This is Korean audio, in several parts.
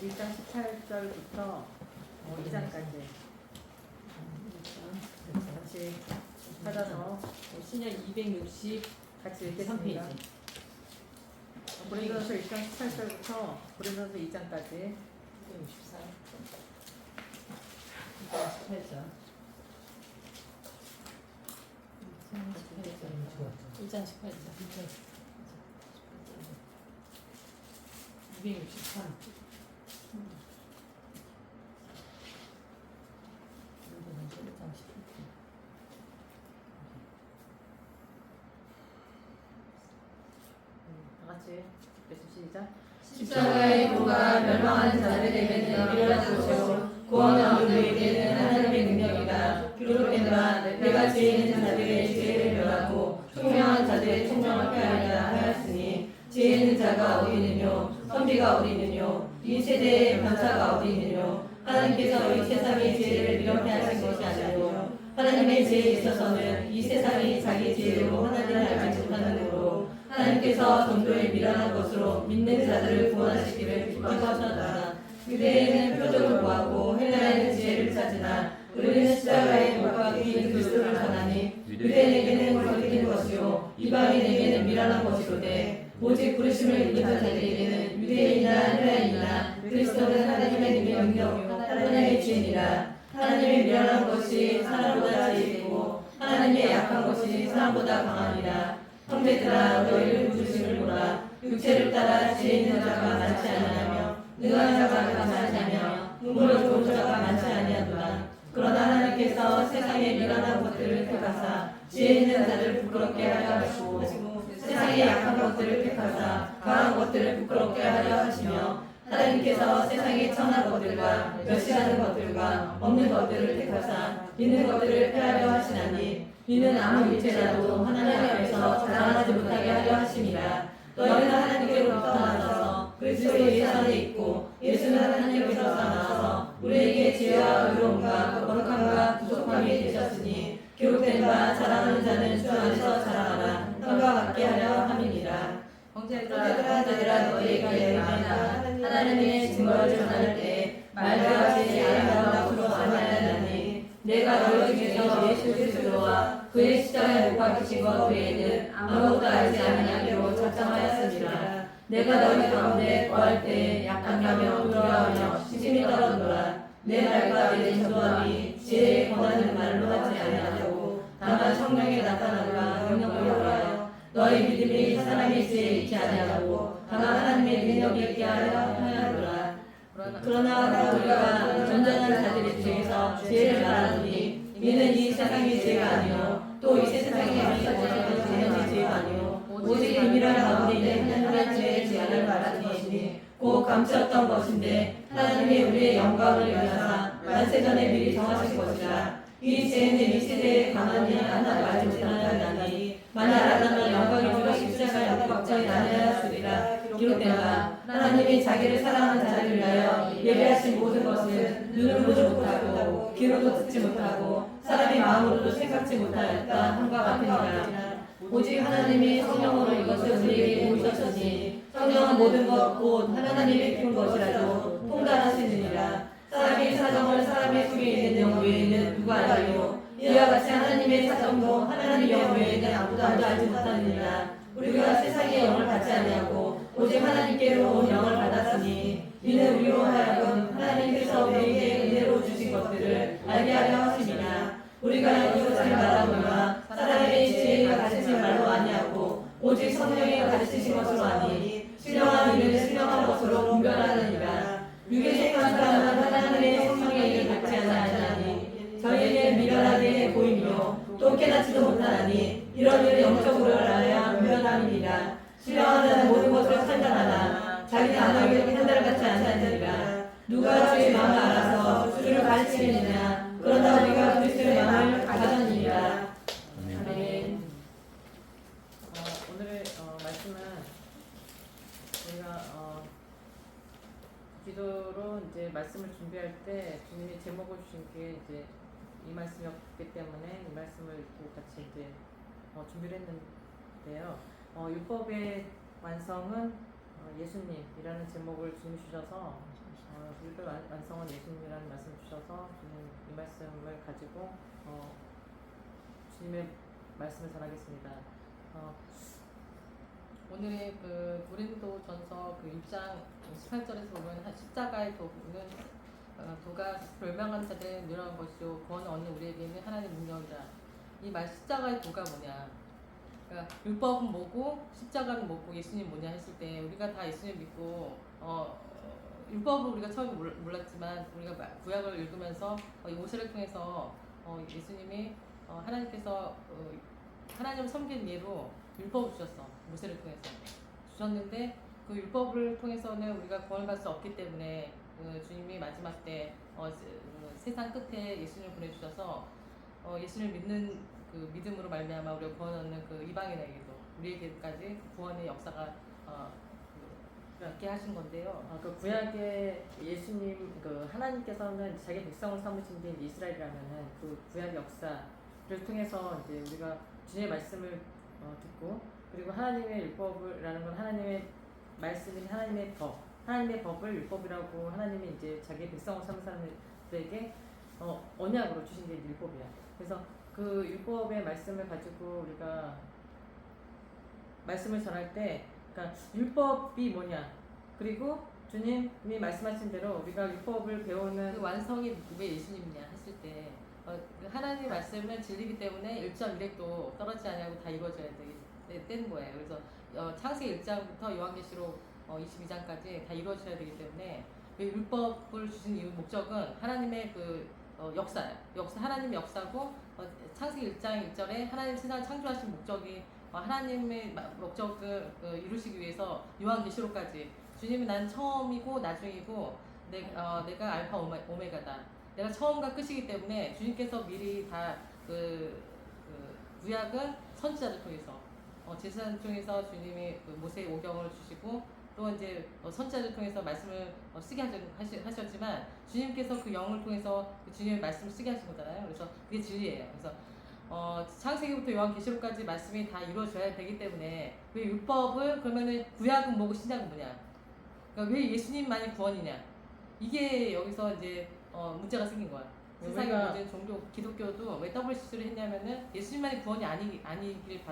1장 18절부터 2장까지 같이 찾아서 신약 260 같이 읽겠습니다. 3페이지. 고린도전서 1장 18절부터 고린도전서 2장까지 264 18절 1장 18절 263 다 같이 시작. 십자가의 도가 멸망하는 자들에게는 일어날 것이요 구원하는 그에게는 하나님의 능력이다. 기록된 바 내가 죄 있는 자들의 죄를 멸하고 총명한 자들의 총명을 폐하리라 하였으니 죄 있는 자가 어디 있느뇨 선비가 어디 있느뇨 이 세대의 반사가 어디 있느뇨 하나님께서 이 세상의 죄를 미련케 하신 것이 아니요 하나님의 죄에 있어서는 이 세상이 자기 죄로 하나님을 알지 못하는 거로 하나님께서 전도에 미련한 것으로 믿는 자들을 구원하시기를 기뻐하셨다. 유대인은 표적을 구하고 헬라인은 지혜를 찾으나 우리는 십자가의 돌과 긴 그리스도를 전하니 유대인에게는 거리는 것이요 이방인에게는 미련한 것이로되 오직 부르심을 입은 자들에게는 유대인이나 헬라인이나 그리스도는 하나님의 능력이요 하나님의 지혜니라. 하나님의 미련한 것이 사람보다 지혜이고 하나님의 약한 것이 사람보다 강하니라. 형제들아 너희를 부르심을 보라. 육체를 따라 지혜 있는 자가 많지 아니하며 능한 자가 많지 아니하며 눈물로 좋은 자가 많지 아니하도다. 그러나 하나님께서 세상의 미련한 것들을 택하사 지혜 있는 자를 부끄럽게 하려 하시고 세상의 약한 것들을 택하사 강한 것들을 부끄럽게 하려 하시며 하나님께서 세상의 천한 것들과 멸시하는 것들과 없는 것들을 택하사 있는 것들을 폐하려 하시나니 이는 아무 일체라도 하나님 앞에서 자랑하지 못하게 하려 하심이라. 너희는 하나님께로부터 나셔서 그리스도 예수 안에 있고 예수는 하나님께로부터 나셔서 우리에게 지혜와 의로움과 거룩함과 부족함이 되셨으니 기록된 바 자랑하는 자는 주 안에서 자랑하라. 형과 같게 하려 함이니라. 형제들아 너희에게 말하나 하나님의 증거를 전할 때 말과 같이 아름다운 것으로 아니하나니 내가 너희 중에서 예수 그리스도와 그의 십자가에 못 박히신 것 외에는 아무것도 알지 아니하기로 작정하였으니라. 내가 너희 가운데 거할 때 약하며 두려워하며 심히 떨어노라. 내 말과 내 전도함이 지혜에 권하는 말로 하지 아니하고 다만 성령에 나타나노라. 영역을 하여 너희 믿음이 사람의 지혜에 있지 아니하고 다만 하나님의 능력이 있게 하려 하노라. 그러나 우리가 전전한 자들 중에서 지혜를 말하노니 이는 이 세상의 지혜가 아니요 또 이 세상에 미쳐지는 자연의 지혜가 아니요 오직 비밀한 가운데 있는 하나님의 지혜를 말하는 것이니 곧 감추었던 것인데 하나님이 우리의 영광을 위하사 만세전에 미리 정하신 것이라. 이 지혜는 이 세대에 가만히 하나도 알지 못하나니 만일 알았다면 영광이 주가 십자가에 못 박혀 나뉘었으리라. 기록된 바 하나님이 자기를 사랑하는 자를 위하여 예배하신 모든 것은 눈으로 보지 못하고 귀로도 듣지 못하고 사람의 마음으로도 생각지 못하였다 함과 같으니라. 오직 하나님이 성령으로 이것을 우리에게 보이셨으니 성령은 모든 것 곧 하나님이 키운 것이라도 통달하시느니라. 사람의 사정을 사람의 속에 있는 영 외에는 누가 알리요 이와 같이 하나님의 사정도 하나님의 영 외에는 아무도 알지 못하느니라. 우리가 세상의 영을 받지 아니하고 오직 하나님께로 온 영을 받았으니 이는 우리로 하여금 하나님께서 우리에게 은혜로 주신 것들을 알게 하려 하심이라. 우리가 이것을 말하노라. 사람의 지혜가 가르친 말로 아니하고 오직 성령이 가르치신 것으로 아니 신령한 이는 신령한 것으로 분별하느니라. 육에 속한 사람은 하나님의 성령의 일을 받지 아니하니 저희에게 미련하게 보이며 또 깨닫지도 못하나니 이런 일을 영적으로 알아야 분별함이니라. 신령한 자는 모든 것을 판단하나 자기는 아무에게도 판단받지 않느니라. 누가 주의 마음을 알아서 주를 가르치느냐. 그러나 우리가 그리스도의 마음을 가졌느니라. 아멘. 오늘의 말씀은 우리가 기도로 이제 말씀을 준비할 때 주님이 제목을 주신 게 이제 이 말씀이었기 때문에 이 말씀을 읽고 같이 이제 준비를 했는데요. 율법의 완성은 예수님이라는 제목을 주님 주셔서 율법 완성은 예수님이라는 말씀을 주셔서 저는 이 말씀을 가지고 주님의 말씀을 전하겠습니다. 오늘의 그 고린도전서 그 1장 18절에서 보면 십자가의 도는 도가 멸망한 자들의 멸망한 것이요 구원 얻는 우리에게는 하나님의 능력이라. 이 말 십자가의 도가 뭐냐? 그러니까 율법은 뭐고 십자가는 뭐고 예수님 뭐냐 했을 때 우리가 다 예수님 믿고 율법을 우리가 처음에 몰랐지만 우리가 구약을 읽으면서 이 모세를 통해서 예수님이 하나님께서 하나님을 섬기는 예로 율법을 주셨어. 모세를 통해서 주셨는데 그 율법을 통해서는 우리가 구원을 받을 수 없기 때문에 주님이 마지막 때 세상 끝에 예수님을 보내주셔서 예수님을 믿는 그 믿음으로 말미암아 우리가 구원 얻는 그 이방인에게도 우리에게까지 구원의 역사가 있게 하신 건데요. 그 구약의 예수님 그 하나님께서는 자기 백성을 삼으신 게 이스라엘이라면은 그 구약 역사를 통해서 이제 우리가 주님의 말씀을 듣고 그리고 하나님의 율법이라는 건 하나님의 말씀인 하나님의 법을 율법이라고 하나님이 이제 자기 백성을 삼은 사람들에게 언약으로 주신 게 율법이야. 그래서 그 율법의 말씀을 가지고 우리가 말씀을 전할 때, 그러니까 율법이 뭐냐, 그리고 주님이 말씀하신 대로 우리가 율법을 배우는 그 완성이 왜 예수님이냐 했을 때, 하나님의 말씀은 진리이기 때문에 1.1획도 떨어지지 않냐고 다 이루어져야 되는 거예요. 그래서 창세기 1장부터 요한계시록 22장까지 다 이루어져야 되기 때문에 율법을 주신 이유 목적은 하나님의 그 역사예요. 하나님의 역사고 창세기 1장 1절에 하나님 세상을 창조하신 목적이 하나님의 목적을 이루시기 위해서 요한계시록까지 주님이 난 처음이고 나중이고 내가 알파 오메가다. 내가 처음과 끝이기 때문에 주님께서 미리 다 구약은 선지자를 통해서 제사를 통해서 주님이 그 모세의 오경을 주시고 또 이제 선지자를 통해서 말씀을 쓰게 하셨지만 주님께서 그 영을 통해서 그 주님의 말씀을 쓰게 하신 거잖아요. 그래서 그게 진리예요. 그래서 창세기부터 요한계시록까지 말씀이 다 이루어져야 되기 때문에 왜 율법을 그러면은 구약은 뭐고 신약은 뭐냐? 그러니까 왜 예수님만이 구원이냐? 이게 여기서 이제 문제가 생긴 거야. 세상의 모든 종교 기독교도 왜 더블 실수를 했냐면은 예수님만이 구원이 아니길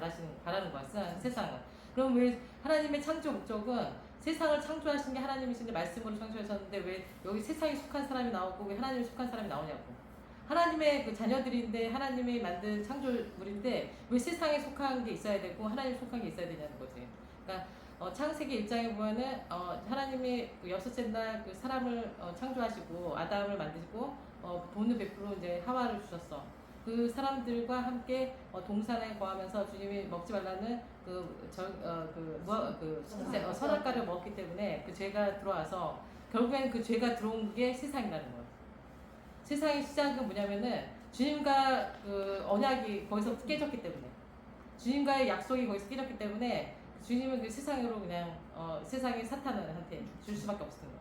바라는 거야. 세상은. 그럼 왜 하나님의 창조 목적은 세상을 창조하신 게 하나님이신데 말씀으로 창조하셨는데 왜 여기 세상에 속한 사람이 나오고 왜 하나님에 속한 사람이 나오냐고. 하나님의 그 자녀들인데 하나님이 만든 창조물인데 왜 세상에 속한 게 있어야 되고 하나님에 속한 게 있어야 되냐는 거지. 그러니까 창세기 1장에 보면은 하나님이 그 여섯째 날 그 사람을 창조하시고 아담을 만드시고 본을 베풀어 이제 하와를 주셨어. 그 사람들과 함께 동산에 거하면서 주님이 먹지 말라는 선악과를 먹었기 때문에 그 죄가 들어와서 결국엔 그 죄가 들어온 게 세상이라는 거예요. 세상의 시작은 뭐냐면은 주님과 그 언약이 거기서 깨졌기 때문에 주님과의 약속이 거기서 깨졌기 때문에 주님은 그 세상으로 그냥 세상의 사탄한테 줄 수밖에 없었던 거예요.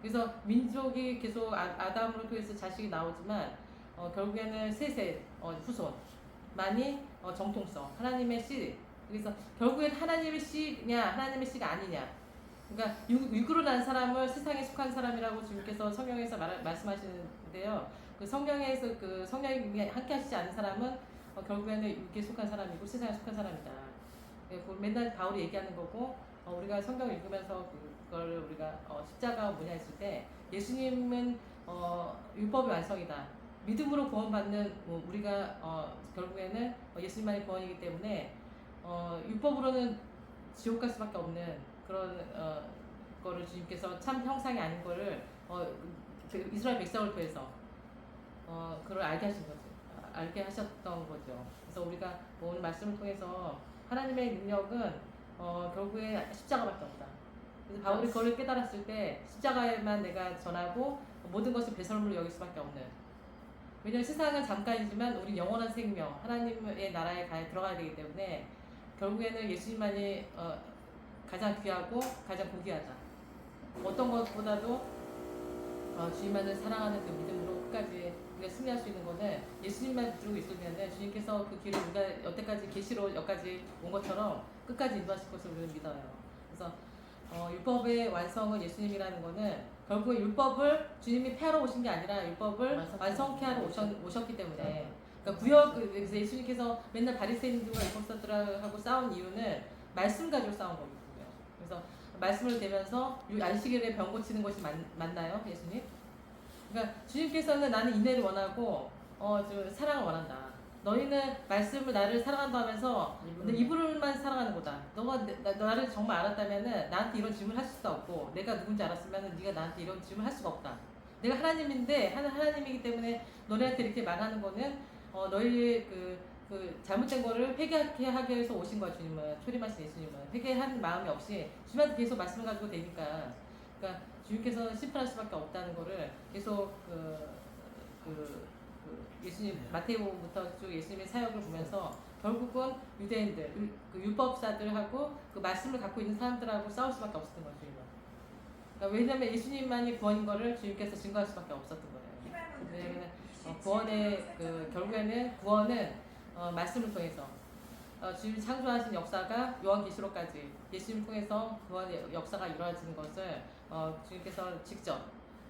그래서 민족이 계속 아담으로 통해서 자식이 나오지만 결국에는 셋의 후손만이 정통성 하나님의 씨. 그래서 결국엔 하나님의 씨냐 하나님의 씨가 아니냐. 그러니까 육으로 난 사람을 세상에 속한 사람이라고 주님께서 성경에서 말씀하시는데요. 그 성경에서 그 성령이 함께 하시지 않은 사람은 결국에는 육에 속한 사람이고 세상에 속한 사람이다. 맨날 바울이 얘기하는 거고 우리가 성경을 읽으면서 그걸 우리가 십자가가 뭐냐 했을 때 예수님은 율법의 완성이다. 믿음으로 구원받는 우리가 결국에는 예수님만의 구원이기 때문에 율법으로는 지옥 갈 수밖에 없는 그런 거를 주님께서 참 형상이 아닌 거를 이스라엘 백성을 통해서 그걸 알게 하신 거죠. 알게 하셨던 거죠. 그래서 우리가 오늘 말씀을 통해서 하나님의 능력은 결국에 십자가밖에 없다. 그래서 바울이 그걸 깨달았을 때 십자가에만 내가 전하고 모든 것을 배설물로 여길 수밖에 없는. 왜냐하면 세상은 잠깐이지만 우리 영원한 생명, 하나님의 나라에 들어가야 되기 때문에 결국에는 예수님만이 가장 귀하고 가장 고귀하다. 어떤 것보다도 주님만을 사랑하는 그 믿음으로 끝까지 우리가 승리할 수 있는 거는 예수님만 붙들고 있으면 주님께서 그 길을 우리가 여태까지 계시로 여기까지 온 것처럼 끝까지 인도하실 것을 우리는 믿어요. 그래서 율법의 완성은 예수님이라는 거는 결국에 율법을 주님이 폐하러 오신 게 아니라 율법을 완성케 완성케 하러 하러 오셨기 때문에 그러니까 구역 그래서 예수님께서 맨날 바리새인들과 율법사들하고 싸운 이유는 말씀 가지고 싸운 거거든요. 그래서 말씀을 대면서 안식일에 병 고치는 것이 맞나요, 예수님? 그러니까 주님께서는 나는 인내를 원하고 저 사랑을 원한다. 너희는 말씀을 나를 사랑한다 하면서 너 입으로만 사랑하는 거다. 너가 나를 정말 알았다면은 나한테 이런 질문을 할 수도 없고 내가 누군지 알았으면은 네가 나한테 이런 질문을 할 수가 없다. 내가 하나님인데 하나님이기 때문에 너네한테 이렇게 말하는 거는 너희의 그 잘못된 거를 회개하게 하기 위해서 오신 거야. 주님은 초림하신 예수님은 회개하는 마음이 없이 주님한테 계속 말씀을 가지고 되니까 그러니까 주님께서는 심판할 수밖에 없다는 거를 계속 예수님 마태복음부터 쭉 예수님의 사역을 보면서 결국은 유대인들 그 율법사들하고 그 말씀을 갖고 있는 사람들하고 싸울 수밖에 없었던 거죠. 그러니까 왜냐하면 예수님만이 구원인 거를 주님께서 증거할 수밖에 없었던 거예요. 왜냐하면 구원의 결국에는 구원은 말씀을 통해서 주님이 창조하신 역사가 요한계시록까지 예수님을 통해서 구원의 역사가 이루어지는 것을 주님께서 직접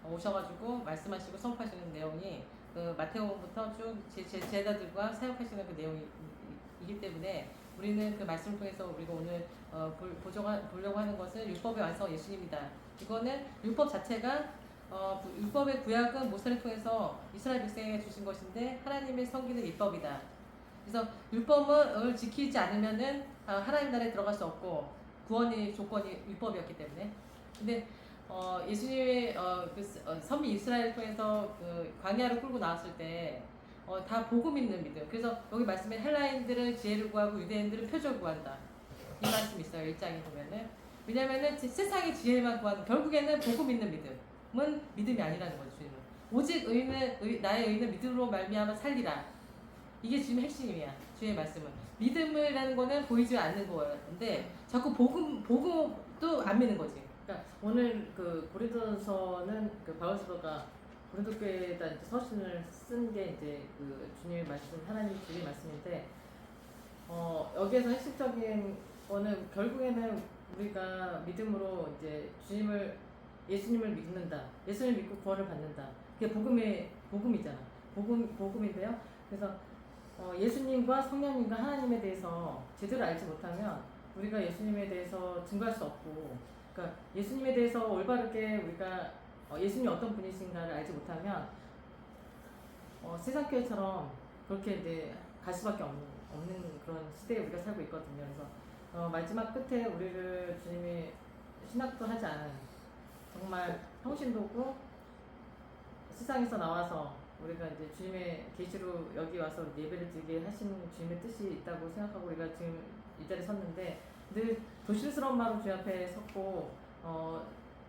오셔가지고 말씀하시고 선포하시는 내용이 그 마태복음부터 쭉 제자들과 사역하시는 그 내용이기 때문에 우리는 그 말씀을 통해서 우리가 오늘 보려고 하는 것은 율법의 완성 예수님이다. 이거는 율법 자체가 율법의 구약은 모세를 통해서 이스라엘 백성에게 주신 것인데 하나님의 성기는 율법이다. 그래서 율법을 지키지 않으면은 하나님 나라에 들어갈 수 없고 구원의 조건이 율법이었기 때문에. 근데 예수님의 선미 이스라엘을 통해서 그 광야를 끌고 나왔을 때 다 복음 있는 믿음. 그래서 여기 말씀에 헬라인들은 지혜를 구하고 유대인들은 표적을 구한다. 이 말씀이 있어요. 1장에 보면은. 왜냐면은 세상의 지혜만 구하는 결국에는 복음 있는 믿음은 믿음이 아니라는 거죠. 주님은. 오직 나의 의는 믿음으로 말미암아 살리라. 이게 지금 핵심이야. 주의 말씀은. 믿음이라는 거는 보이지 않는 거였는데 자꾸 복음도 안 믿는 거지. 그러니까 오늘 그 고린도서는 그 바울사도가 고린도 교회에다 이제 서신을 쓴 게 이제 그 주님의 말씀, 하나님 주의 말씀인데 여기에서 핵심적인 거는 결국에는 우리가 믿음으로 이제 예수님을 믿는다. 예수님을 믿고 구원을 받는다. 그게 복음이잖아. 복음인데요. 그래서 예수님과 성령님과 하나님에 대해서 제대로 알지 못하면 우리가 예수님에 대해서 증거할 수 없고, 그러니까 예수님에 대해서 올바르게 우리가 예수님이 어떤 분이신가를 알지 못하면 세상 교회처럼 그렇게 이제 갈 수밖에 없는 그런 시대에 우리가 살고 있거든요. 그래서 마지막 끝에 우리를 주님이 신학도 하지 않은 정말 평신도고 세상에서 나와서 우리가 이제 주님의 계시로 여기 와서 예배를 드리게 하신 주님의 뜻이 있다고 생각하고 우리가 지금 이 자리에 섰는데 늘 조심스러운 마음으로 주님 앞에 섰고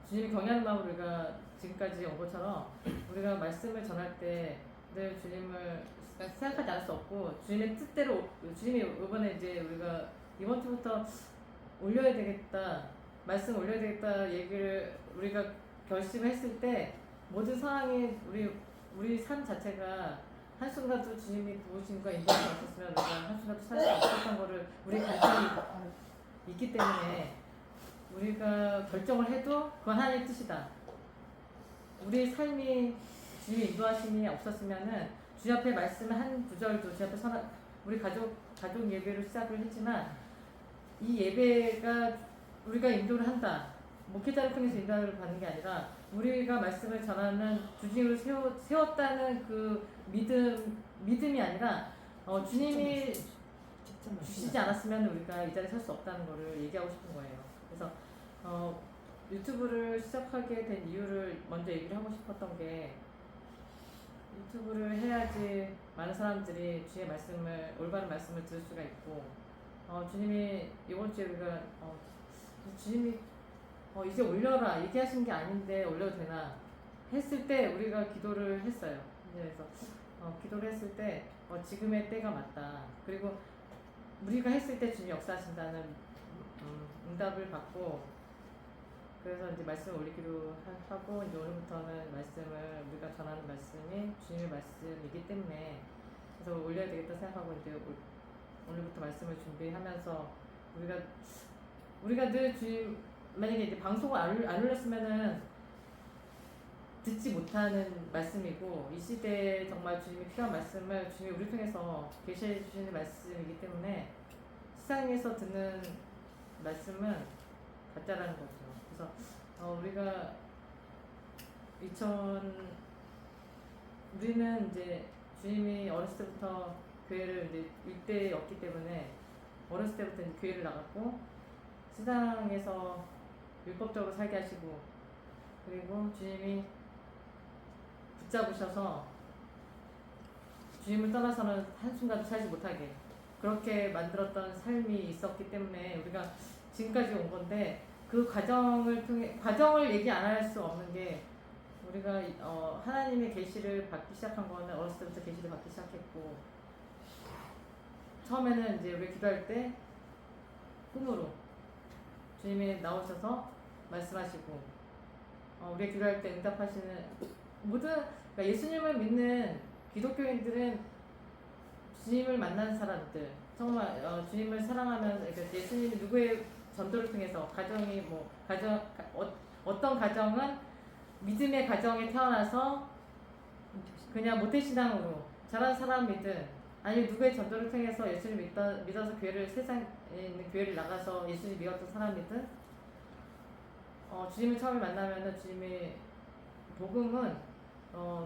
주님이 경외하는 마음으로 우리가 지금까지 온 것처럼 우리가 말씀을 전할 때 늘 주님을 생각하지 않을 수 없고 주님의 뜻대로 주님이 이번에 이제 우리가 이번 주부터 올려야 되겠다 말씀 올려야 되겠다 얘기를 우리가 결심을 했을 때 모든 상황이 우리 삶 자체가 한순간도 주님이 도우심과 인도하지 없었으면 우리가 한순간도 살 수 없었던 거를 우리 간절히 있기 때문에 우리가 결정을 해도 그건 하나님의 뜻이다. 우리 삶이 주님의 인도하심이 없었으면은 주 앞에 말씀을 한 구절도 주 앞에 우리 가족 예배로 시작을 했지만 이 예배가 우리가 인도를 한다. 목회자를 통해서 인도를 받는 게 아니라 우리가 말씀을 전하는 주님을 세웠다는 그 믿음이 아니라 주님이 주시지 않았으면 우리가 이 자리에 설 수 없다는 것을 얘기하고 싶은 거예요. 그래서 유튜브를 시작하게 된 이유를 먼저 얘기를 하고 싶었던 게 유튜브를 해야지 많은 사람들이 주의 말씀을 올바른 말씀을 들을 수가 있고 주님이 이번 주에 우리가 주님이 이제 올려라 얘기하신 게 아닌데 올려도 되나 했을 때 우리가 기도를 했어요. 그래서 기도를 했을 때 지금의 때가 맞다. 그리고 우리가 했을 때 주님이 역사하신다는 응답을 받고 그래서 이제 말씀을 올리기로 하고 이제 오늘부터는 말씀을 우리가 전하는 말씀이 주님의 말씀이기 때문에 그래서 올려야 되겠다 생각하고 이제 오늘부터 말씀을 준비하면서 우리가 늘 주님 만약에 이제 방송을 안 올렸으면은 듣지 못하는 말씀이고 이 시대에 정말 주님이 필요한 말씀을 주님이 우리 통해서 계시해 주시는 말씀이기 때문에 세상에서 듣는 말씀은 가짜라는 거죠. 그래서 우리가 우리는 이제 주님이 어렸을 때부터 교회를 이제 일대였기 때문에 어렸을 때부터 이제 교회를 나갔고 세상에서 율법적으로 살게 하시고 그리고 주님이 붙잡으셔서 주님을 떠나서는 한순간도 살지 못하게 그렇게 만들었던 삶이 있었기 때문에 우리가 지금까지 온 건데 그 과정을 얘기 안 할 수 없는 게 우리가 하나님의 계시를 받기 시작한 거는 어렸을 때부터 계시를 받기 시작했고 처음에는 이제 우리 기도할 때 꿈으로 주님이 나오셔서 말씀하시고 우리 기도할 때 응답하시는 모든 그러니까 예수님을 믿는 기독교인들은 주님을 만난 사람들 정말 주님을 사랑하면서 그러니까 예수님이 누구의 전도를 통해서 가정이 어떤 가정은 믿음의 가정에 태어나서 그냥 모태신앙으로 자란 사람이든 아니 누구의 전도를 통해서 예수를 믿어서 교회를 세상에 있는 교회를 나가서 예수를 믿었던 사람이든 주님을 처음에 만나면은 주님의 복음은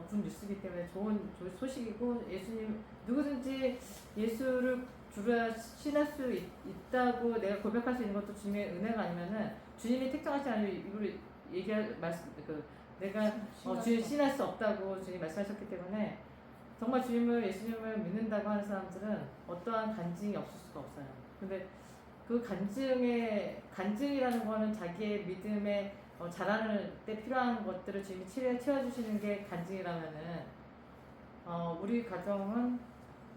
군 뉴스이기 때문에 좋은 소식이고 예수님 누구든지 예수를 주라 신할 수 있다고 내가 고백할 수 있는 것도 주님의 은혜가 아니면은 주님이 특정하지 않으면 이걸 얘기할 말씀 내가 주님 신할 수 없다고 주님 말씀하셨기 때문에 정말 예수님을 믿는다고 하는 사람들은 어떠한 간증이 없을 수가 없어요. 근데 그 간증이라는 거는 자기의 믿음에 자라는 때 필요한 것들을 주님이 채워주시는 게 간증이라면은 우리 가정은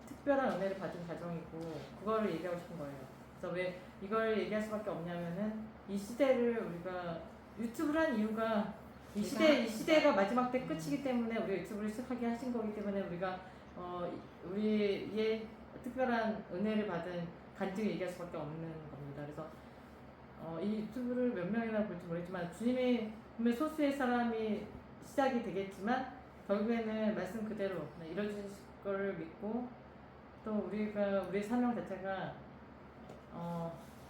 특별한 은혜를 받은 가정이고 그거를 얘기하고 싶은 거예요. 그래서 왜 이걸 얘기할 수밖에 없냐면은 이 시대를 우리가 유튜브를 한 이유가 이 시대가 마지막 때 끝이기 때문에 우리가 유튜브를 시작하게 하신 거기 때문에 우리가 우리의 특별한 은혜를 받은 간증을 얘기할 수밖에 없는 겁니다. 그래서 이 유튜브를 몇 명이나 볼지 모르겠지만 주님의 소수의 사람이 시작이 되겠지만 결국에는 말씀 그대로 이루어질 걸 믿고 또 우리의 사명 자체가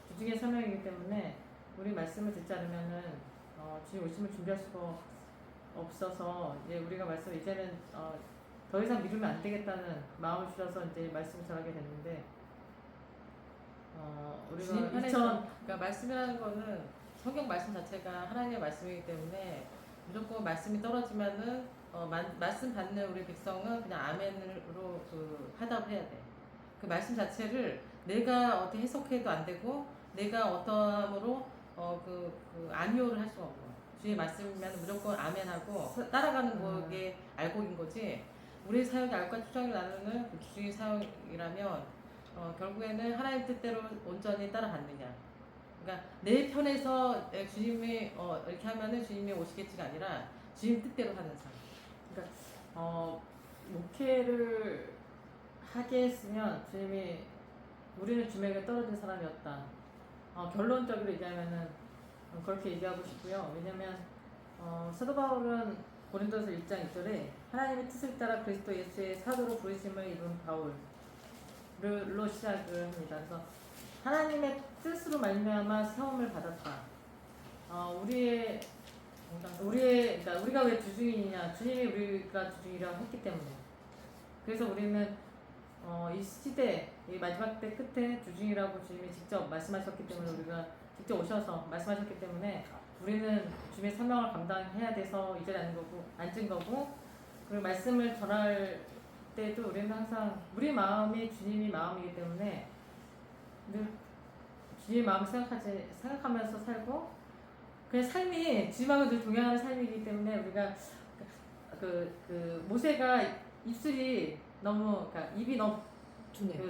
주중의 사명이기 때문에 우리 말씀을 듣지 않으면은 주님 오심을 준비할 수가 없어서 이제 우리가 이제는 더 이상 미루면 안 되겠다는 마음을 주셔서 이제 말씀을 전하게 됐는데 우리가 주님 편에서 그러니까 말씀이라는 거는 성경 말씀 자체가 하나님의 말씀이기 때문에 무조건 말씀이 떨어지면은 말씀 받는 우리 백성은 그냥 아멘으로 하답을 해야 돼. 그 말씀 자체를 내가 어떻게 해석해도 안 되고 내가 어떠함으로 아니오를 할 수가 없고 주의 말씀이면 무조건 아멘하고 따라가는 게 알곡인 거지. 우리 사역이 알과 추정을 나누는 그 주의 사역이라면 결국에는 하나님 뜻대로 온전히 따라갔느냐. 그러니까 내 편에서 주님이 이렇게 하면은 주님이 오시겠지가 아니라 주님 뜻대로 하는 삶. 그러니까 목회를 하게 했으면 주님이 우리는 주님에게 떨어진 사람이었다. 결론적으로 얘기하면은 그렇게 얘기하고 싶고요. 왜냐면 사도 바울은 고린도서 1장 2절에 하나님의 뜻을 따라 그리스도 예수의 사도로 부르심을 입은 바울로 시작을 합니다. 그래서 하나님의 뜻으로 말미암아 세움을 받았다. 그러니까 우리가 왜 주중이냐? 주님이 우리가 주중이라고 했기 때문에. 그래서 우리는 이 시대, 이 마지막 때 끝에 주중이라고 주님이 직접 말씀하셨기 때문에 우리가 직접 오셔서 말씀하셨기 때문에 우리는 주님의 사명을 감당해야 돼서 이 자리에 앉은 거고 그리고 말씀을 전할 때도 우리는 항상 우리 마음이 주님이 마음이기 때문에 늘 주님의 마음을 생각하면서 살고 그냥 삶이 주님 마음을 늘 동행하는 삶이기 때문에 우리가 모세가 입술이 너무 그러니까 입이 너무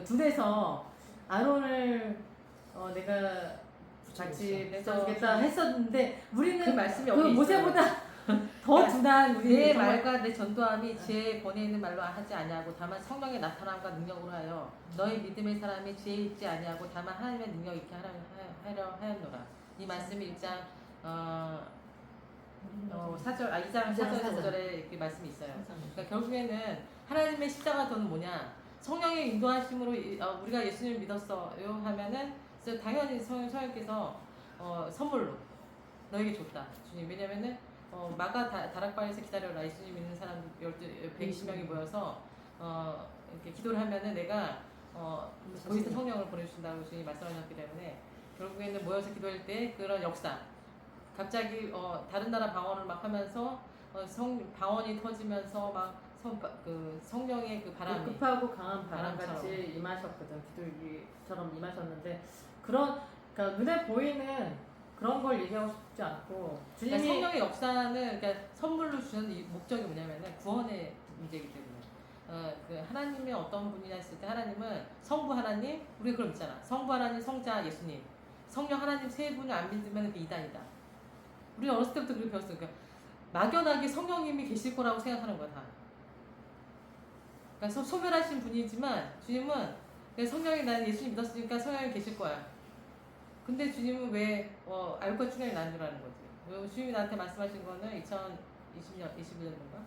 둔해서 아론을 내가 같이 붙여주겠다 했었는데 우리는 그 말씀이 그 모세보다 더 둔한 내 말과 내 전도함이 지혜에 권해 있는 말로 하지 아니하고 다만 성령의 나타남과 능력으로 하여 너희 믿음의 사람이 지혜 있지 아니하고 다만 하나님의 능력 있게 하려 하였노라. 이 말씀이 1장 4절, 2장 4절 5절에 이렇게 말씀이 있어요. 그러니까 결국에는 하나님의 십자가도는 뭐냐? 성령의 인도하심으로 우리가 예수님을 믿었어요 하면은 진짜 당연히 성령께서 선물로 너에게 줬다. 주님. 왜냐면은 마가 다락방에서 기다려라. 예수님 믿는 사람 120명이 모여서 이렇게 기도를 하면은 내가 거기서 성령을 보내주신다고 주님이 말씀하셨기 때문에 결국에는 모여서 기도할 때 그런 역사 갑자기 다른 나라 방언을 막 하면서 방언이 터지면서 막 성령의 그 바람이 급하고 강한 바람처럼. 바람같이 임하셨거든. 비둘기처럼 임하셨는데 그러니까 눈에 보이는 그런 걸 얘기하고 싶지 않고 그러니까 주님이 성령의 역사는 그러니까 선물로 주는 이 목적이 뭐냐면은 구원의 문제이기 때문에 그 하나님의 어떤 분이냐 했을 때 하나님은 성부 하나님 우리 그럼 있잖아. 성부 하나님, 성자 예수님, 성령 하나님 세 분을 안 믿으면 그 이단이다. 우리 어렸을 때부터 그렇게 배웠어요. 그러니까 막연하게 성령님이 계실 거라고 생각하는 거야 다. 그러니까 소멸하신 분이지만 주님은 성령이 나는 예수님 믿었으니까 성령이 계실 거야. 근데 주님은 왜 알과 충격이 나는 줄 아는 거지. 주님이 나한테 말씀하신 거는 2020년, 21년도인가?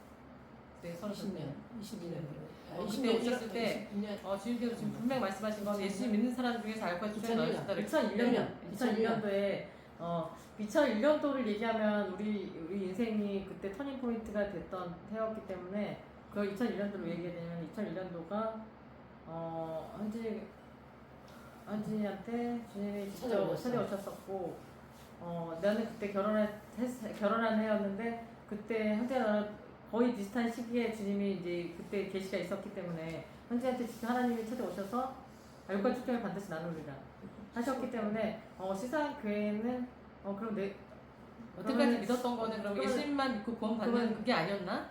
그때 22년. 그때 오셨을 때 주님께서 지금 분명히 말씀하신 건 예수님 믿는 사람 중에서 알과 충격이 나셨다. 2001년도에 2001년도를 얘기하면 우리 인생이 그때 터닝 포인트가 됐던 해였기 때문에 그 2001년도를 얘기하면 2001년도가 한진이한테 주님이 직접 찾아오셨었고 나는 그때 결혼한 해였는데 그때 한진이랑 거의 비슷한 시기에 주님이 이제 그때 계시가 있었기 때문에 한진이한테 직접 하나님이 찾아오셔서 알과 축복을 반드시 나누리라 하셨기 때문에 세상 교회는 그럼 여태까지 믿었던 거는 그럼 예수님만 믿고 구원 받는 그게 아니었나?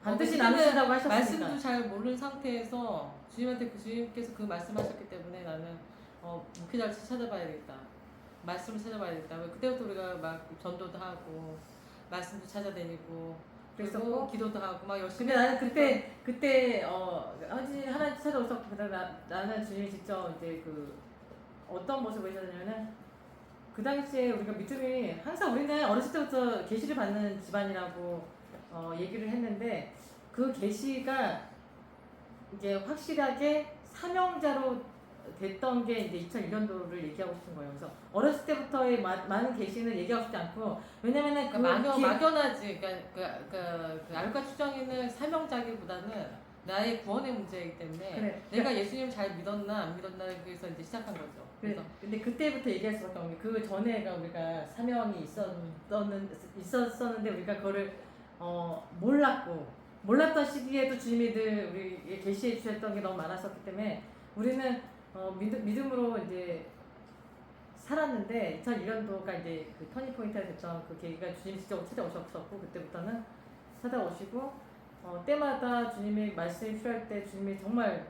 반드시 나누신다고 하셨으니까 말씀도 잘 모르는 상태에서 주님께서 그 말씀하셨기 때문에 나는 목회자를 찾아봐야 되겠다. 말씀을 찾아봐야 되겠다. 그때부터 우리가 막 전도도 하고 말씀도 찾아다니고 그리고 기도도 하고 막 열심히. 근데 나는 그때 하나님 찾아오셨고 나는 주님이 직접 이제 그 어떤 모습을 보이셨냐면은 그 당시에 우리가 믿음이 항상 우리는 어렸을 때부터 계시를 받는 집안이라고 얘기를 했는데 그 계시가 이제 확실하게 사명자로 됐던 게 이제 2001년도를 얘기하고 싶은 거예요. 그래서 어렸을 때부터의 많은 계시는 얘기하고 싶지 않고 왜냐면은 막연하지. 그 알과 추정이는 사명자기보다는 나의 구원의 문제이기 때문에 그래. 내가 예수님 잘 믿었나 안 믿었나 그래서 이제 시작한 거죠. 그래서 근데 그때부터 얘기할 수밖에 없는 게 그 전에가 우리가 사명이 있었는데 우리가 그거를 몰랐던 시기에도 주님이 늘 우리에게 계시해 주셨던 게 너무 많았었기 때문에 우리는 믿음으로 이제 살았는데 2001년도가 이제 그 터닝 포인트가 됐던 그 계기가 주님이 직접 찾아오셨었고 그때부터는 찾아오시고 때마다 주님이 말씀이 필요할 때 주님이 정말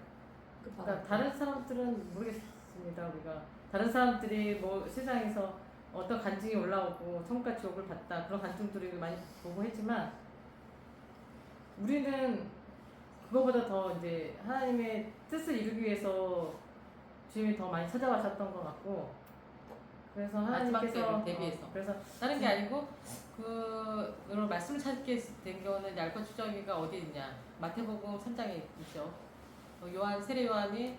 그러니까 다른 사람들은 모르겠습니다. 우리가 다른 사람들이 뭐 세상에서 어떤 간증이 올라오고 천국과 지옥을 봤다 그런 간증들을 많이 보고 했지만 우리는 그거보다 더 이제 하나님의 뜻을 이루기 위해서 주님이 더 많이 찾아와셨던 것 같고 그래서 하나님께서 대비해서 그래서 다른 게 아니고 그런 말씀을 찾게 된 거는 얄과 추정이가 어디 있냐 마태복음 3장에 있죠. 세례 요한이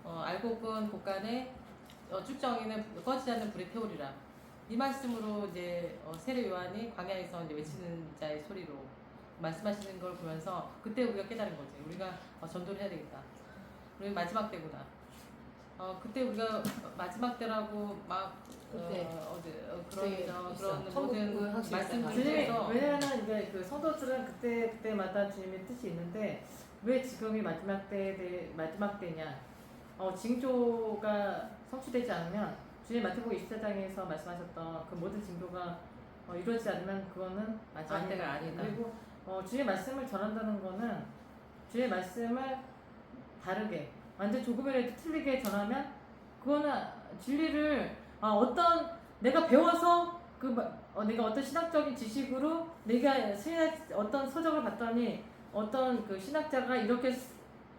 알곡은 곳간에 쭉정이는 꺼지지 않는 불에 태우리라. 이 말씀으로 이제 세례 요한이 광야에서 이제 외치는 자의 소리로 말씀하시는 걸 보면서 그때 우리가 깨달은 거지. 우리가 전도를 해야 되겠다. 우리 마지막 때구나. 그때 우리가 마지막 때라고 막 그런 모든 말씀들 중에서 왜냐면은 이제 그 성도들은 그때마다 주님의 뜻이 있는데 왜 지금이 마지막 때냐? 징조가 성취되지 않으면 주님 마태복음 24장에서 말씀하셨던 그 모든 징조가 이루어지지 않으면 그거는 마지막 때가 아니다. 그리고 주의 말씀을 전한다는 거는 주의 말씀을 다르게 완전 조금이라도 틀리게 전하면 그거는 진리를 내가 배워서 내가 어떤 신학적인 지식으로 내가 어떤 서적을 봤더니 어떤 그 신학자가 이렇게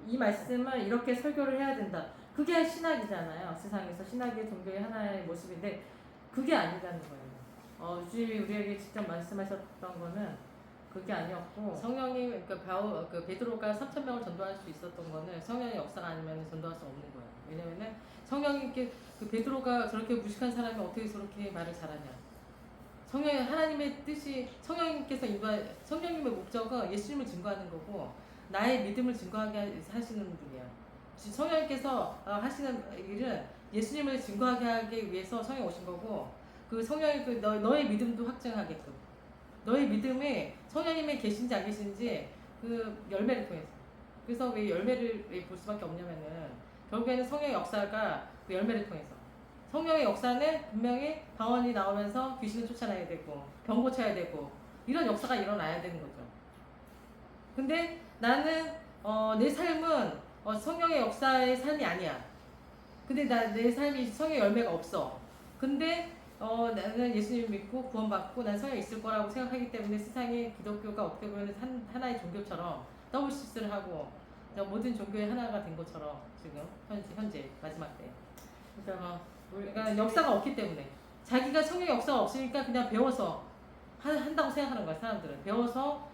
이 말씀을 이렇게 설교를 해야 된다. 그게 신학이잖아요. 세상에서 신학의 종교의 하나의 모습인데 그게 아니라는 거예요. 주님이 우리에게 직접 말씀하셨던 거는 그게 아니었고 성령님 그 베드로가 3천 명을 전도할 수 있었던 거는 성령의 역사가 아니면 전도할 수 없는 거예요. 왜냐면은 성령님께 그 베드로가 저렇게 무식한 사람이 어떻게 저렇게 말을 잘하냐. 성령 하나님의 뜻이 성령님께서 성령님의 목적은 예수님을 증거하는 거고 나의 믿음을 증거하게 하시는 분이야. 성령님께서 하시는 일은 예수님을 증거하게 하기 위해서 성령 오신 거고 그 성령이 너의 믿음도 확증하게끔 너의 믿음에 성령님이 계신지 안 계신지 그 열매를 통해서 그래서 왜 열매를 왜 볼 수밖에 없냐면은 결국에는 성령의 역사가 그 열매를 통해서 성령의 역사는 분명히 방언이 나오면서 귀신을 쫓아내야 되고 병 고쳐야 되고 이런 역사가 일어나야 되는 거죠. 근데 나는 내 삶은 성령의 역사의 삶이 아니야. 근데 내 삶이 성령의 열매가 없어. 근데 나는 예수님 믿고 구원받고 난 성령이 있을 거라고 생각하기 때문에 세상에 기독교가 어떻게 보면 하나의 종교처럼 더블 시스를 하고 모든 종교의 하나가 된 것처럼 지금 현재 마지막 때. 그러니까 역사가 없기 때문에 자기가 성령의 역사가 없으니까 그냥 배워서 한다고 생각하는 거야. 사람들은 배워서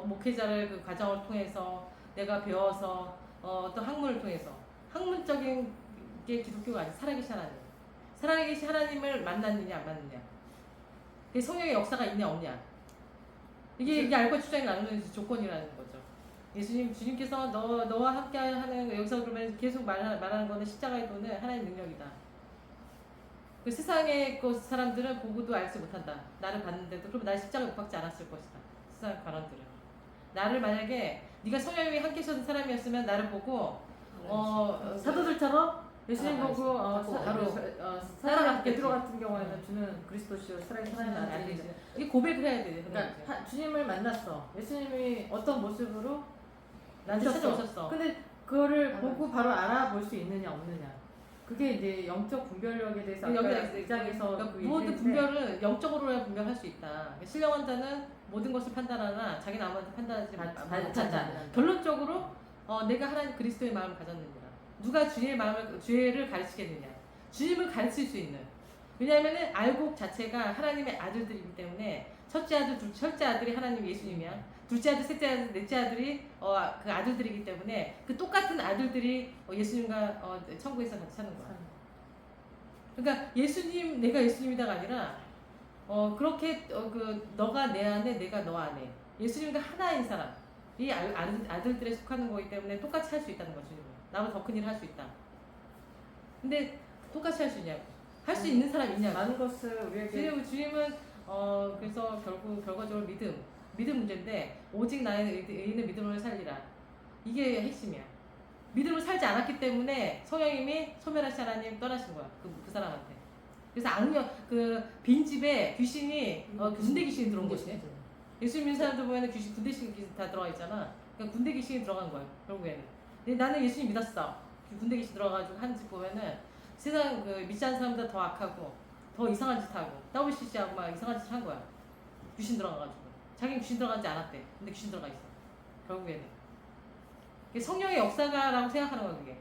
목회자를 그 과정을 통해서 내가 배워서 어떤 학문을 통해서 학문적인 게 기독교가 아니라 살아계신 하나님 살아계신 하나님을 만났느냐 안 만났느냐 성령의 역사가 있냐 없냐 이게 알과 추장이 나누는 조건이라는 거죠. 주님께서 너와 함께 하는 여기서 그러면 계속 말하는 거는 십자가의 도는 하나님의 능력이다. 그 세상의 사람들은 보고도 알지 못한다. 나를 봤는데도 그럼 나를 십자가에 못 박지 않았을 것이다. 세상 관원들은 나를 만약에 네가 성령님이 함께 계셨던 사람이었으면 나를 보고 사도들처럼 예수님 보고 바로 사랑 베드로 같은 경우에는 주는 그리스도시요 살아계신 하나님 이게 고백을 해야 돼. 그러니까 주님을 만났어. 예수님이 어떤 모습으로 나한테 찾아오셨어. 근데 그거를 보고 바로 알아볼 수 있느냐 없느냐. 그게 이제 영적 분별력에 대해서 아까 입장에서 모든 분별은 영적으로 분별할 수 있다. 신령한 자는 모든 것을 판단하나 자기는 아무한테 판단하지 못한다. 결론적으로 내가 하나님 그리스도의 마음을 가졌느니라. 누가 주의를 가르치겠느냐. 주님을 가르칠 수 있는. 왜냐하면은 알곡 자체가 하나님의 아들들이기 때문에 첫째 아들이 하나님 예수님이야. 둘째 아들, 셋째 아들, 넷째 아들이 그 아들들이기 때문에 그 똑같은 아들들이 예수님과 천국에서 같이 사는 거야. 그러니까 내가 예수님이다가 아니라 그렇게 너가 내 안에, 내가 너 안에 예수님과 하나인 사람 이 아들들에 속하는 거기 때문에 똑같이 할 수 있다는 거죠. 나보다 더 큰 일을 할 수 있다. 근데 똑같이 할 수 있냐고? 할 수 있는 사람 있냐고? 많은 것을 우리에게 주님은 그래서 결과적으로 믿음 문제인데 오직 나의 의인은 믿음으로 살리라. 이게 핵심이야. 믿음을 살지 않았기 때문에 성령님이 소멸하신 하나님 떠나신 거야. 그 사람한테. 그래서 빈집에 귀신이 군대 귀신이 들어온 거지. 예수 믿는 사람들 보면 군대 귀신 다 들어가 있잖아. 그러니까 군대 귀신이 들어간 거야. 결국에는. 근데 나는 예수님 믿었어. 군대 귀신 들어가가지고 한 집 보면은 세상 믿지 않는 사람보다 더 악하고 더 이상한 짓 하고 WCC하고 막 이상한 짓 한 거야. 귀신 들어가가지고. 자기는 귀신 들어가지 않았대. 근데 귀신 들어가 있어. 결국에는. 그게 성령의 역사가라고 생각하는 거야, 그게.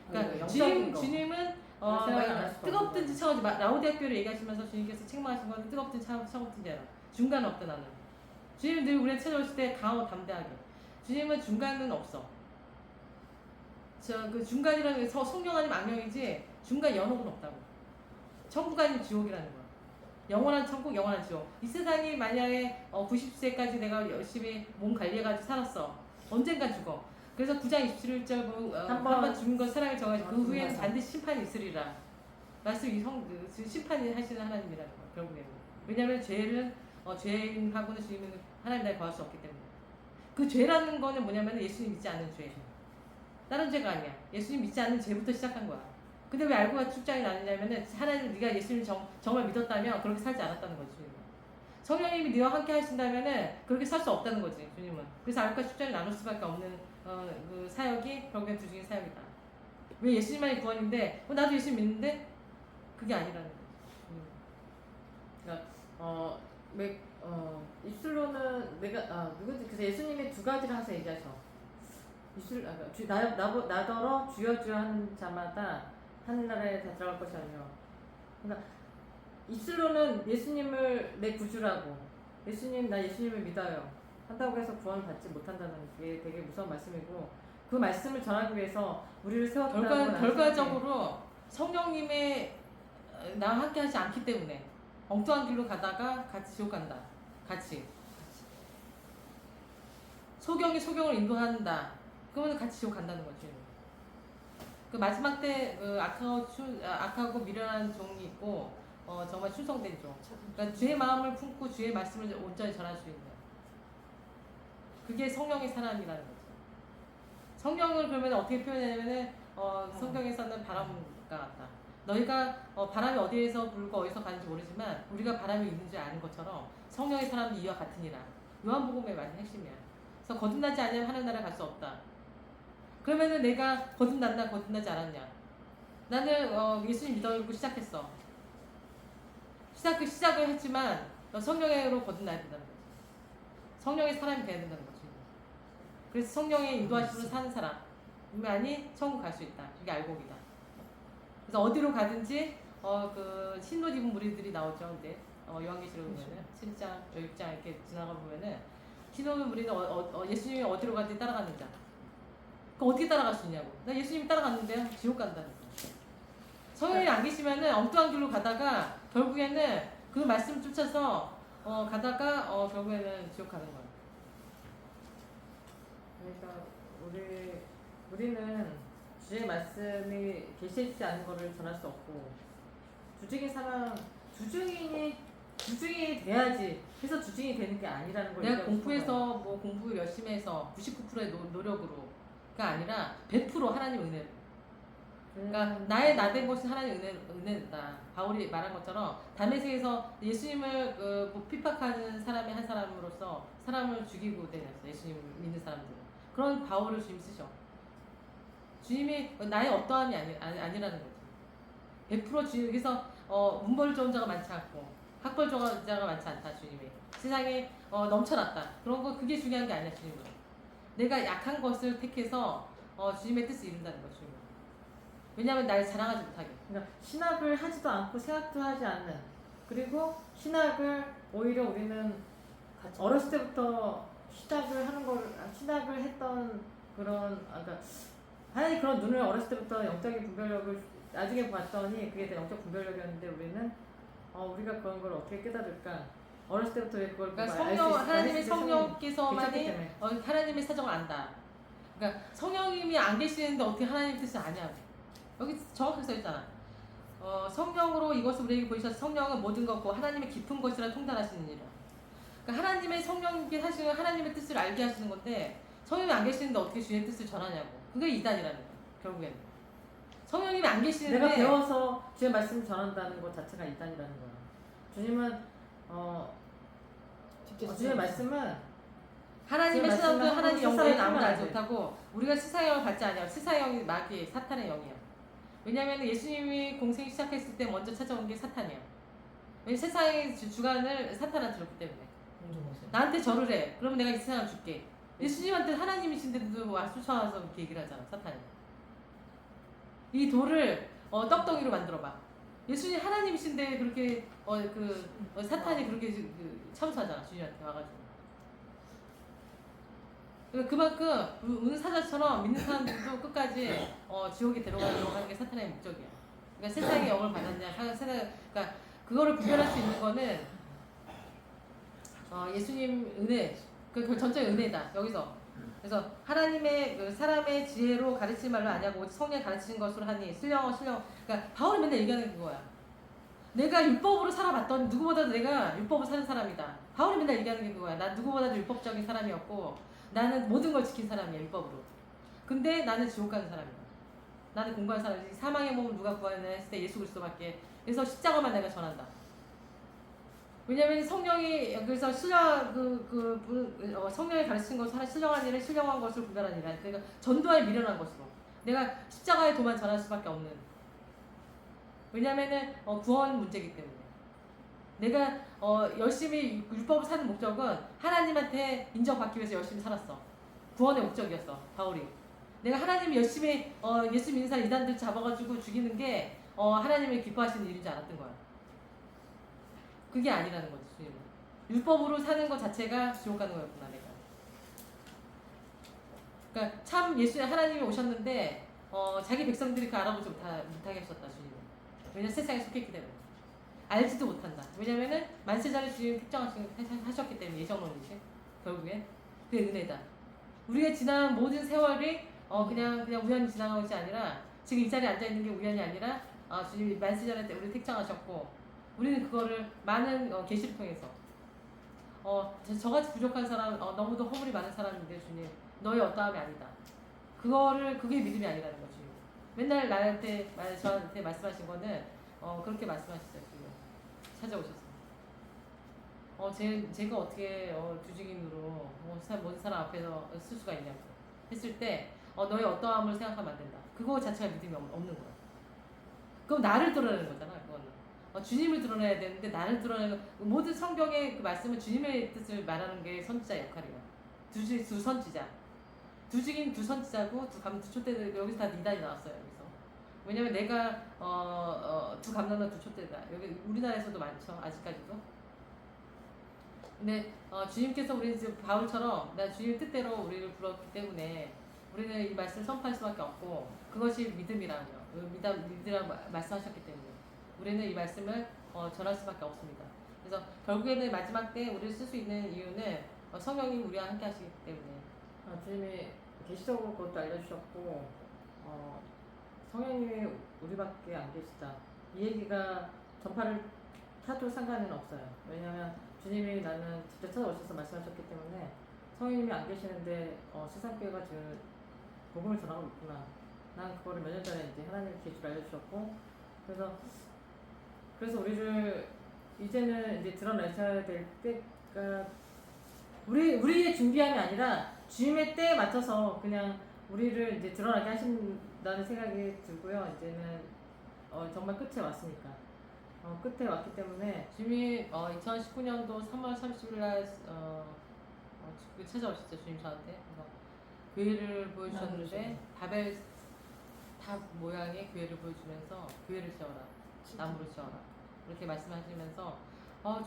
그러니까 주님은 뜨겁든지 차가운지 라오디 학교를 얘기하시면서 주님께서 책망하신 건 뜨겁든지 차갑든지 알아. 중간은 없다 나는. 주님은 늘 우리한테 찾아오실 때 강하고 담대하게. 주님은 중간은 없어. 그 중간이라는 게 성령 아니면 악령이지 중간 연옥은 없다고. 천국 아니면 지옥이라는 거야. 영원한 천국, 영원한 지옥. 이 세상이 만약에 90세까지 내가 열심히 몸 관리해가지고 살았어. 언젠간 죽어. 그래서 9장 27절 한번 죽은 것 사랑을 정하시 그 후에는 반드시 심판이 있으리라. 말씀이 심판이 하시는 하나님이라는 거야. 결국에는. 왜냐하면 죄인하고는 주님은 하나님 나라에 거할 수 없기 때문에. 그 죄라는 거는 뭐냐면 예수님 믿지 않는 죄. 다른 죄가 아니야. 예수님 믿지 않는 죄부터 시작한 거야. 근데 왜 알고가 축장이 나느냐면은 하나님 네가 예수님 정말 믿었다면 그렇게 살지 않았다는 거지. 주님은. 성령님이 네와 함께 하신다면은 그렇게 살 수 없다는 거지. 주님은. 그래서 알과 축장이 나눌 수밖에 없는 그 사역이 결국엔 두 중의 사역이다. 왜 예수님만이 구원인데 나도 예수님 믿는데 그게 아니라는 거지. 그러니까 입술로는 내가 누구지? 그래서 예수님이 두 가지를 항상 얘기하셔. 나더러 주여 주여 하는 자마다 하늘나라에 다 들어갈 것이 아니라. 그러니까 입술로는 예수님을 내 구주라고 나 예수님을 믿어요 한다고 해서 구원을 받지 못한다는 게 되게 무서운 말씀이고 그 말씀을 전하기 위해서 우리를 세웠다는 건 안 결과적으로 성령님의 나와 함께하지 않기 때문에 엉뚱한 길로 가다가 같이 지옥 간다. 같이 소경이 소경을 인도한다. 그러면 같이 지옥 간다는 거지. 그 마지막 때 악하고 미련한 종이 있고 정말 충성된 종. 그러니까 주의 마음을 품고 주의 말씀을 온전히 전할 수 있는. 그게 성령의 사람이라는 거죠. 성령을 그러면 어떻게 표현하냐면은 성경에서는 바람과 같다. 너희가 바람이 어디에서 불고 어디서 가는지 모르지만 우리가 바람이 있는 줄 아는 것처럼 성령의 사람도 이와 같으니라. 요한복음의 많은 핵심이야. 그래서 거듭나지 않으면 하늘 나라에 갈 수 없다. 그러면은 내가 거듭나지 않았냐? 나는 예수님 믿어보고 시작했어. 시작을 했지만 성령으로 거듭나야 된다는 거지. 성령의 사람이 돼야 된다는 거지. 그래서 성령의 인도하심으로 사는 사람만이 천국 갈 수 있다. 이게 알곡이다. 그래서 어디로 가든지 그 흰옷 입은 무리들이 나오죠. 이제 요한계시록 보면은 7장, 6장 이렇게 지나가 보면은 흰옷 입은 무리는 예수님이 어디로 가든지 따라가는 자. 그럼 어떻게 따라갈 수 있냐고. 나 예수님이 따라갔는데요. 지옥 간다는 거예요. 성령이 안 계시면은 엉뚱한 길로 가다가 결국에는 그 말씀 쫓아서 가다가 결국에는 지옥 가는 거예요. 그러니까 우리는 주의 말씀이 계시지 않은 것을 전할 수 없고 주중인이 돼야지 해서 주중이 되는 게 아니라는 걸 내가 공부해서 공부 열심히 해서 99%의 노력으로가 아니라 100% 하나님 은혜로. 그러니까 나의 나된 것이 하나님 은혜다. 바울이 말한 것처럼 다메섹에서 예수님을 핍박하는 사람의 한 사람으로서 사람을 죽이고 다녔어. 예수님을 믿는 사람들은. 그런 바울을 주님 쓰셔. 주님이 나의 어떠함이 아니라는 거지. 100% 주님, 그래서 문벌 좋은 자가 많지 않고 학벌 좋은 자가 많지 않다. 주님이 세상에 넘쳐났다. 그런 거 그게 중요한 게 아니야. 주님은 내가 약한 것을 택해서 주님의 뜻을 이룬다는 거죠. 주님은. 왜냐하면 날 자랑하지 못하게. 그러니까 신학을 하지도 않고 생각도 하지 않는. 그리고 신학을 오히려 우리는 어렸을 때부터 신학을 했던 그런 그러니까 하나님 그런 눈을 어렸을 때부터 영적인 분별력을 나중에 봤더니 그게 다 영적 분별력이었는데 우리는 우리가 그런 걸 어떻게 깨달을까? 어렸을 때부터 왜 그걸 그러니까 하나님의 성령께서만이 하나님의 사정을 안다. 그러니까 성령님이 안 계시는데 어떻게 하나님의 뜻을 아냐고. 여기 정확하게 써 있잖아. 성령으로 이것을 우리에게 보이셔서 성령은 모든 것고 하나님의 깊은 것이라 통달하시는 이라. 그러니까 하나님의 성령님께 사실은 하나님의 뜻을 알게 하시는 건데 성령이 안 계시는데 어떻게 주님의 뜻을 전하냐고. 그게 이단이라는 거야. 결국에는 성령님이 안 계시는데 내가 배워서 주의 말씀을 전한다는 것 자체가 이단이라는 거야. 주님은 주의 말씀은 하나님의 사람도 하나님 영광에 아무도 알지 돼. 못하고 우리가 세상의 영을 받지 않아요. 세상의 영이 마귀 사탄의 영이야. 왜냐하면 예수님이 공생 시작했을 때 먼저 찾아온 게 사탄이야. 왜냐면 세상의 주관을 사탄한테 줬기 때문에. 나한테 절을 해. 그러면 내가 이 세상을 줄게. 예수님한테 하나님이신데도 쫓아와서 이렇게 얘기를 하잖아. 사탄이. 이 돌을 떡덩이로 만들어봐. 예수님 하나님이신데 그렇게 사탄이 그렇게 참수하잖아. 주님한테 와가지고. 그만큼 은사자처럼 믿는 사람들도 끝까지 지옥에 데려가려고 하는 게 사탄의 목적이야. 그러니까 세상의 영을 받았냐, 그러니까 그거를 구별할 수 있는 거는 예수님 은혜, 그 전적인 은혜다. 여기서. 그래서 하나님의 사람의 지혜로 가르치는 말로 아니하고 성령이 가르치는 것으로 하니 신령. 그러니까 바울이 맨날 얘기하는 그거야. 내가 율법으로 살아봤더니 누구보다도 내가 율법을 사는 사람이다. 바울이 맨날 얘기하는 게 그거야. 난 누구보다도 율법적인 사람이었고 나는 모든 걸 지킨 사람이야. 율법으로. 근데 나는 지옥 가는 사람이야. 나는 공부한 사람이지. 사망의 몸을 누가 구하느냐 했을 때 예수 그리스도밖에. 그래서 십자가만 내가 전한다. 왜냐면 성령이 그래서 성령이 가르치는 것을 신령한 일은 신령한 것을 구별하니라. 그러니까 전도에 미련한 것으로 내가 십자가의 도만 전할 수밖에 없는. 왜냐면은 구원 문제이기 때문에 내가 열심히 율법을 사는 목적은 하나님한테 인정받기 위해서 열심히 살았어. 구원의 목적이었어. 바울이. 내가 하나님이 열심히 예수 믿는 사람 이단들 잡아가지고 죽이는 게 하나님이 기뻐하시는 일인 줄 알았던 거야. 그게 아니라는 거지 주님은. 율법으로 사는 것 자체가 지옥 가는 거였구나 내가. 그러니까 참 예수 하나님이 오셨는데 자기 백성들이 그 알아보지 못하게 하셨다 주님은. 왜냐면 세상에 속했기 때문에. 알지도 못한다. 왜냐면은 만세자를 주님 특정하셨기 때문에 예정론이지. 결국에 그게 은혜다. 우리가 지난 모든 세월이 그냥 우연히 지나간 것이 아니라 지금 이 자리에 앉아 있는 게 우연이 아니라 주님이 만세자를 때 우리 특정하셨고 우리는 그거를 많은 계시를 통해서 저같이 부족한 사람 너무도 허물이 많은 사람인데 주님 너의 어떠함이 아니다. 그게 믿음이 아니라는 거지. 맨날 저한테 말씀하신 거는 그렇게 말씀하시죠 주님. 찾아오셨어. 제가 어떻게 두 증인으로 모든 사람 앞에서 쓸 수가 있냐고 했을 때 너의 어떠함을 생각하면 안 된다. 그거 자체가 믿음이 없는 거야. 그럼 나를 드러내는 거잖아. 그거는 주님을 드러내야 되는데 나를 드러내는 모든 성경의 그 말씀은 주님의 뜻을 말하는 게 선지자 역할이야. 두 선지자, 두 증인 두 선지자고 두 촛대들 여기서 다 이단이 나왔어요. 여기서 왜냐면 내가 두 감람나 두 촛대다. 여기 우리나라에서도 많죠. 아직까지도. 근데 주님께서 우리 지금 바울처럼 나 주님 뜻대로 우리를 불렀기 때문에 우리는 이 말씀을 선포할 수밖에 없고 그것이 믿음이라며 믿으라고 말씀하셨기 때문에 우리는 이 말씀을 전할 수밖에 없습니다. 그래서 결국에는 마지막 때 우리를 쓸 수 있는 이유는 성령이 우리와 함께 하시기 때문에 주님이 계시적으로 그것도 알려주셨고 성령님이 우리밖에 안 계시다. 이 얘기가 전파를 타도 상관은 없어요. 왜냐하면 주님이 나는 직접 찾아오셔서 말씀하셨기 때문에 성령님이 안 계시는데 세상교회가 지금 복음을 전하고 있구나. 난 그거를 몇 년 전에 이제 하나님 계시를 알려주셨고 그래서 우리를 이제는 이제 드러내셔야 될 때가 우리의 준비함이 아니라 주님의 때에 맞춰서 그냥 우리를 이제 드러나게 하신다는 생각이 들고요. 이제는 정말 끝에 왔으니까. 끝에 왔기 때문에 주님이 2019년도 3월 30일 날 찾아오셨죠. 주님 저한테. 그래서 교회를 보여주셨는데 바벨 탑 모양의 교회를 보여주면서 교회를 세워라. 나무를 세워라. 그렇게 말씀하시면서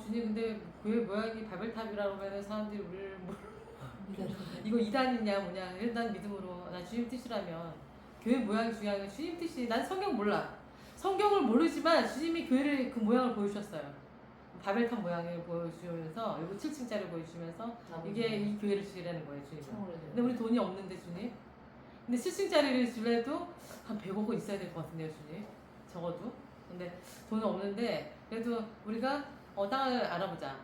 주님 근데 교회 모양이 바벨탑이라고 하면 사람들이 우리를 이거 이단이냐 뭐냐 일단 믿음으로 나 주님 뜻이라면 교회 모양이 중요한 건 주님 뜻이 난 성경 몰라. 성경을 모르지만 주님이 교회를 그 모양을 보여주셨어요. 바벨탑 모양을 보여주면서 여기 7층짜리 보여주면서 이게 이 교회를 주시라는 거예요 주님은. 근데 우리 돈이 없는데 주님. 근데 7층짜리를 주려도 한 100억은 있어야 될 것 같은데요 주님. 적어도. 근데 돈은 없는데 그래도 우리가 땅을 알아보자.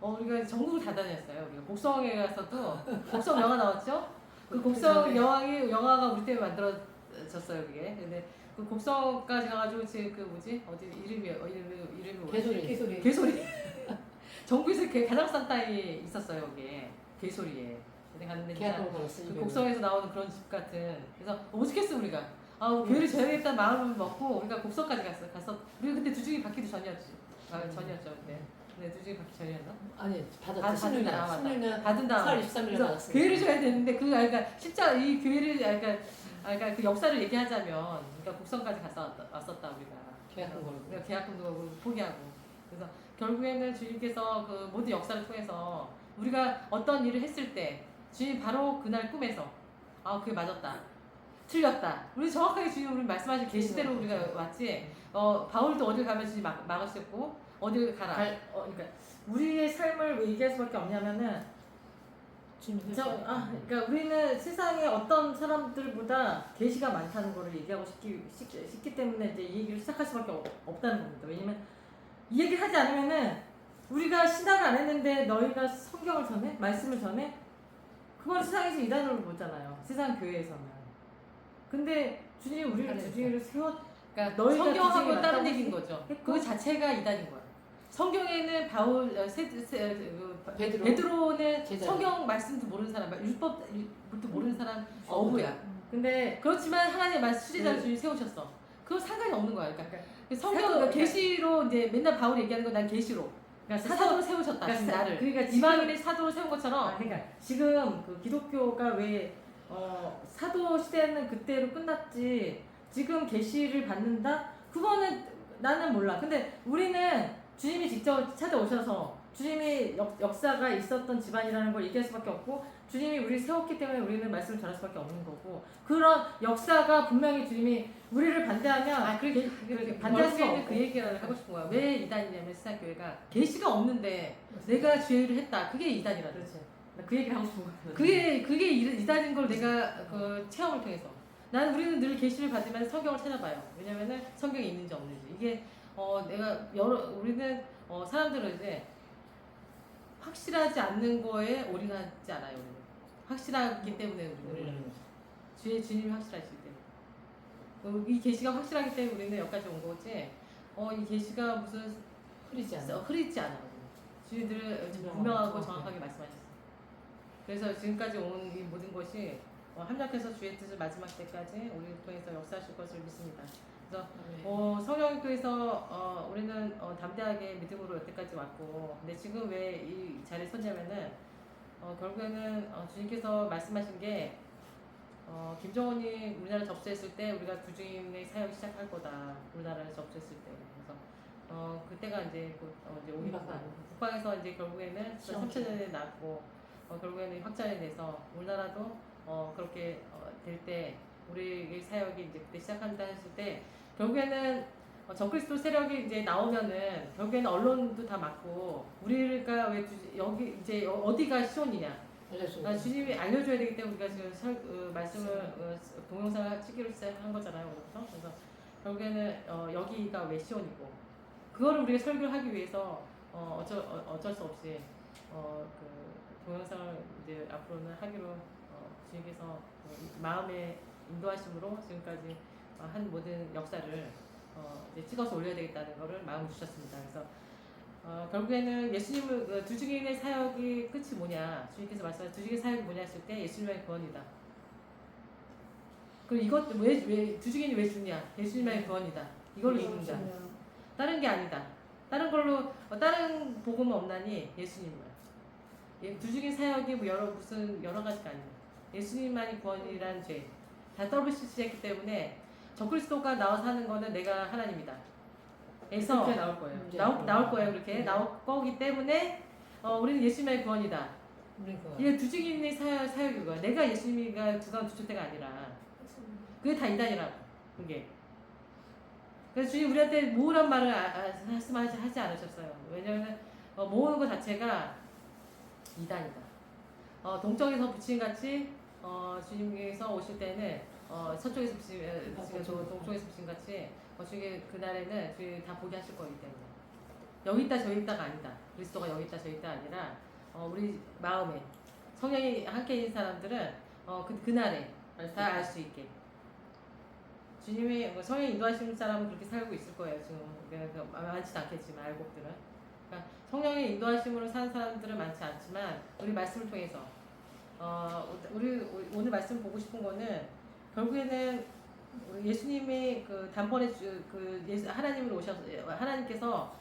우리가 전국을 다 다녔어요. 우리가 곡성에 가서도 곡성 영화 나왔죠? 그 곡성 영화가 우리 때문에 만들어졌어요 그게. 근데 그 곡성까지 가가지고 지금 그 뭐지 어디 이름이 뭐지? 개소리. 전국에서 가장 싼 땅이 있었어요 여기에 개소리에. 근데 갔는데 진짜 그 곡성에서 나오는 그런 집 같은. 그래서 오죽했어 우리가. 교회를 지어야겠다는 마음을 먹고 우리가 곡성까지 갔어. 우리가 그때 두중이 받기도 전이었지. 전이었죠 그때. 네, 두중이 받기 전이었나? 아니 받았지. 16년 받은 다음 4월 23일에 받았어요. 교회를 줘야 되는데 그러니까 진짜 이 교회를 그러니까 그 역사를 얘기하자면 그러니까 곡성까지 왔었다 우리가. 계약금 걸고. 우리가 계약금도 걸고 포기하고. 그래서 결국에는 주님께서 그 모든 역사를 통해서 우리가 어떤 일을 했을 때 주님 바로 그날 꿈에서 그게 맞았다. 틀렸다. 우리 정확하게 주님 우리 말씀하신 계시대로 우리가 왔지. 바울도 어딜 가면 주님 막으셨고 어딜 가라. 그러니까 우리의 삶을 왜 얘기할 수밖에 없냐면은 그러니까 우리는 세상에 어떤 사람들보다 계시가 많다는 거를 얘기하고 싶기 때문에 이제 이 얘기를 시작할 수밖에 없다는 겁니다. 왜냐면 이 얘기를 하지 않으면은 우리가 신앙을 안 했는데 너희가 성경을 전해? 말씀을 전해? 그건 세상에서 이단으로 보잖아요. 세상 교회에서는. 근데 주님이 우리를 주님을 그러니까 너희가 성경하고 다른 얘기인 거죠. 그 자체가 이단인 거야. 성경에는 베드로는 제자죠. 성경 성경 말씀도 모르는 사람, 율법도 모르는 사람 어부야. 근데 그렇지만 하나님의 말씀 수제자를 주님 세우셨어. 그거 상관이 없는 거야. 그러니까 성경 계시로 이제 맨날 바울이 얘기하는 건 난 계시로. 그러니까 사도로 세우셨다. 그러니까 나를. 그러니까 이방인을 사도로 세운 것처럼. 그러니까 지금 그 기독교가 왜 사도 시대는 그때로 끝났지 지금 계시를 받는다? 그거는 나는 몰라. 근데 우리는 주님이 직접 찾아오셔서 주님의 역사가 있었던 집안이라는 걸 얘기할 수밖에 없고 주님이 우리를 세웠기 때문에 우리는 말씀을 전할 수밖에 없는 거고 그런 역사가 분명히 주님이 우리를 반대하면 그렇게 반대할 수가 결국에는 없고 그 얘기를 하고 싶은 거야. 왜 이단이냐면 세상교회가 계시가 없는데 내가 죄를 했다. 그게 이단이라는 거야. 그렇지. 나 그 얘기를 하고 싶은 거야. 그게 이단인 걸 내가 그 체험을 통해서 우리는 늘 계시를 받으면 성경을 찾아봐요. 왜냐면은 성경에 있는지 없는지 이게 내가 우리는 사람들은 이제 확실하지 않는 거에 올인하지 않아요. 우리는 확실하기 때문에 우리는 주님이 확실하시기 때문에 이 계시가 확실하기 때문에 우리는 여기까지 온 거지. 이 계시가 무슨 흐리지 않아. 흐리지 않아. 주님들은 분명하고 정확하게 말씀하셨어요. 그래서 지금까지 온 이 모든 것이 합력해서 주의 뜻을 마지막 때까지 우리를 통해서 역사하실 것을 믿습니다. 그래서 성령을 통해서 우리는 담대하게 믿음으로 여태까지 왔고, 근데 지금 왜 이 자리에 섰냐면은 결국에는 주님께서 말씀하신 게 김정은이 우리나라 접수했을 때 우리가 구주인의 사역을 시작할 거다. 우리나라를 접수했을 때. 그래서 그때가 이제 이제 우리 국방에서 이제 결국에는 3천년에 났고 결국에는 확장이 돼서 우리나라도 그렇게 될 때 우리의 사역이 이제 그때 시작한다 했을 때 결국에는 적그리스도 세력이 이제 나오면은 결국에는 언론도 다 막고 우리가 왜 여기 이제 어디가 시온이냐 주님이 알려줘야 되기 때문에 우리가 지금 말씀을 동영상을 찍기로 시작한 거잖아요. 그래서 결국에는 여기가 왜 시온이고 그거를 우리가 설교를 하기 위해서 어쩔 수 없이 그 동영상을 이제 앞으로는 하기로 주님께서 마음의 인도하심으로 지금까지 한 모든 역사를 이제 찍어서 올려야 되겠다는 거를 마음 주셨습니다. 그래서 결국에는 예수님을 두 증인의 사역이 끝이 뭐냐 주님께서 말씀하신 두 증인의 사역이 뭐냐 했을 때 예수님의 구원이다. 그럼 이것 왜 두 증인이 왜 죽냐? 예수님의 구원이다. 이걸로 죽는다. 다른 게 아니다. 다른 걸로 다른 복음은 없나니 예수님만. 두 증인 사역이 뭐 여러 가지가 아닙니다. 예수님만이 구원이라는 죄 다 떨어지셨기 때문에 적그리스도가 나와서 하는 거는 내가 하나님이다. 그래서 그렇게 나올 거예요. 나올 거예요. 그렇게 나올 거기 때문에 우리는 예수님의 구원이다. 이게 두 증인의 사역이고요. 내가 예수님이가 두가운 주체대가 아니라 그게 다 이단이라고 그게. 그래서 주님 우리한테 모으란 말을 말씀하지 않으셨어요. 왜냐하면 모으는 것 자체가 이단이다. 동쪽에서 부친 같이 주님께서 오실 때는 서쪽에서 동쪽에서 부친 같이 주님 그날에는 주님 다 보게 하실 거기 때문에 여기 있다 저기 있다가 아니다. 그리스도가 여기 있다 저기 있다 아니라 우리 마음에 성령이 함께 있는 사람들은 그날에 다 알 수 있게 주님이 성령이 인도하시는 사람은 그렇게 살고 있을 거예요. 지금 많지는 않겠지만 알곡들은 그러니까 성령의 인도하심으로 사는 사람들은 많지 않지만 우리 말씀을 통해서 우리 오늘 말씀 보고 싶은 거는 결국에는 예수님이 그 단번에 하나님께서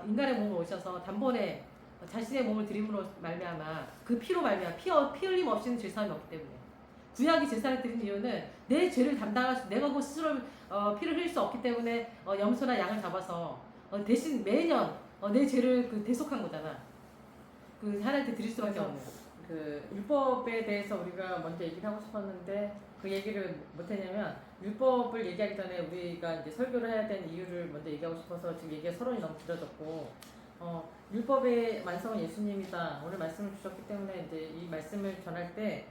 인간의 몸으로 오셔서 단번에 자신의 몸을 드림으로 말미암아 그 피로 말미암아 피 흘림 없이는 죄사함이 없기 때문에 구약이 제사를 드린 이유는 내 죄를 담당할 수 내가 그 스스로 피를 흘릴 수 없기 때문에 염소나 양을 잡아서 대신 매년 내 죄를 대속한 거잖아. 그 하나님께 드릴 수밖에 없는. 그 율법에 대해서 우리가 먼저 얘기를 하고 싶었는데 그 얘기를 못했냐면 율법을 얘기하기 전에 우리가 이제 설교를 해야 되는 이유를 먼저 얘기하고 싶어서 지금 얘기가 서론이 너무 길어졌고 율법의 완성은 예수님이다. 오늘 말씀을 주셨기 때문에 이제 이 말씀을 전할 때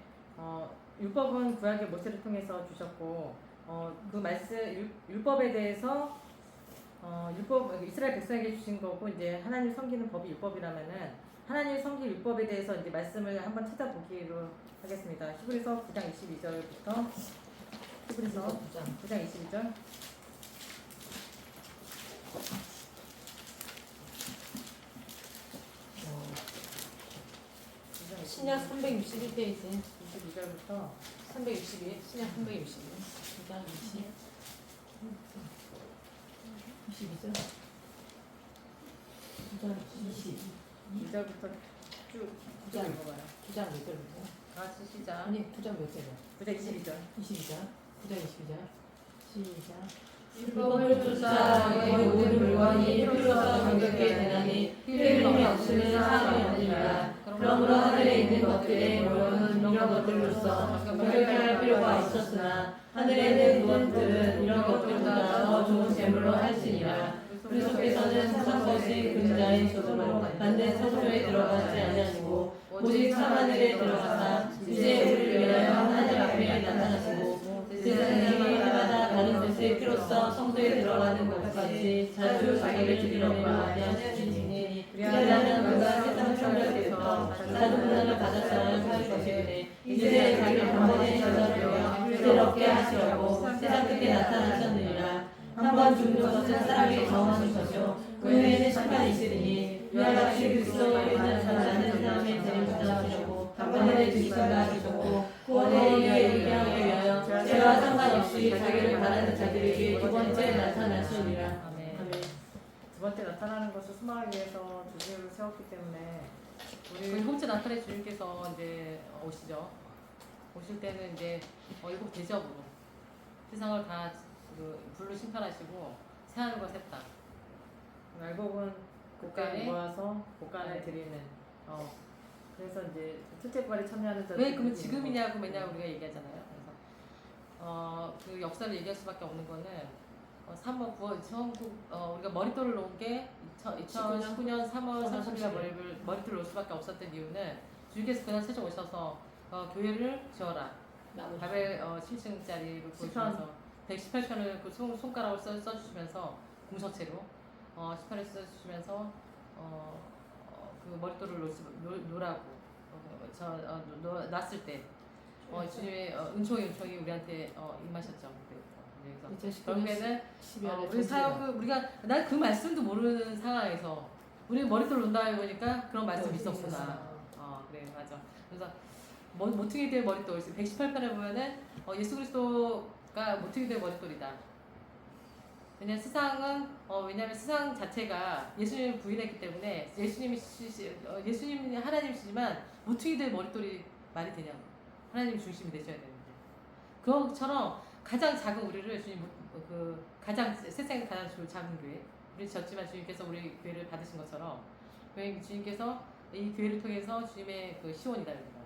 율법은 구약의 모세를 통해서 주셨고 그 말씀 율법에 대해서 율법 이스라엘 백성에게 주신 거고 이제 하나님 섬기는 법이 율법이라면은 하나님 섬기 율법에 대해서 이제 말씀을 한번 찾아보기로 하겠습니다. 히브리서 9장 22절부터 히브리서 9장 22절 신약 361페이지 22절부터 362 신약 362 9장 22절 9장 2절부터 쭉 9장 읽어봐요. 9장 몇 절부터? 같이 시작. 아니 9장 몇 절이야? 9장 22절 22절 9장 22절 시작 율법을 쫓아 너희 모든 물건이 필요로서 경격게 되나니 필요함이 없으면 사함이 없느니라. 그러므로 하늘에 있는 것들의 물건은 이런 것들로서 경격할 필요가 있었으나 하늘에 있는 무엇들은 이런 것들보다 더 좋은 재물로 할지니라. 그리스도께서는 첫 것이 근자인 소도로 만든 성소에 들어가지 아니하시고 오직 참하늘에 들어가사 이제 우리를 위하여 하나님 앞에 나타나시고 세상에 해마다 다른 뜻의 피로써 성소에 들어가는 것까지 자주 자기를 드리려고 아니하시니 그리하면 그가 세상 성결 때부터 다른 문화를 받았다는 것이기에 이제 자기를 번번에 저자되어 새롭게 하시려고 세상 끝에 나타나셨느니라. 한번 죽는 것은 사람의 정하는 것이요 그 후에는 심판이 있으리니 이와 같이 그리스도의 믿는 자는 세상에 재림부터 하시려고 단번에 주시다가 하시고 구원의 일에 위하여 죄와 상관없이 자기를 바라는 자들에게 두 번째 나타나시리라. 아멘. 두 번째 나타나는 것을 수마하기 위해서 주님을 세웠기 때문에 우리 우리 홍채 나팔의 주님께서 이제 오시죠. 오실 때는 이제 일곱 대접으로 세상을 다 불로 심판하시고 새하늘과 새 땅. 말복은 곳간에 곳간에 모아서 곳간에 네. 드리는. 그래서 이제 첫째 부활에 참여하는 자들. 왜 그러면 지금이냐고 맨날 우리가 얘기하잖아요. 그래서 그 역사를 얘기할 수밖에 없는 거는 3월 9월 우리가 머릿돌을 놓은 게 2019년 3월 30일 머릿돌을 놓을 수밖에 없었던 이유는 주님께서 그날 최종 오셔서 교회를 지어라. 바벨 7층짜리로 보여주면서 118편을 그 손가락으로 써주시면서 공서체로 18을 써주시면서 그 머릿돌을 놓으라고 놨을 때 주님의 은총이 우리한테 임하셨죠. 그래서 결국에는 우리 사역을 우리가 난 그 말씀도 모르는 상황에서 우리 머릿돌 놓는다 보니까 그런 말씀이 있었구나. 그래 맞아. 그래서 모퉁이 될 머릿돌 118편에 보면은 예수 그리스도가 모퉁이 될 머릿돌이다. 왜냐면 왜냐면 세상 자체가 예수님을 부인했기 때문에 예수님이 하나님이시지만 모퉁이 될 머릿돌이 말이 되냐고. 하나님이 중심이 되셔야 되는데. 그것처럼 가장 작은 우리를 주님 가장 세상에 가장 작은 교회 우리 졌지만 주님께서 우리 교회를 받으신 것처럼 주님께서 이 교회를 통해서 주님의 그 시원이다 여기가.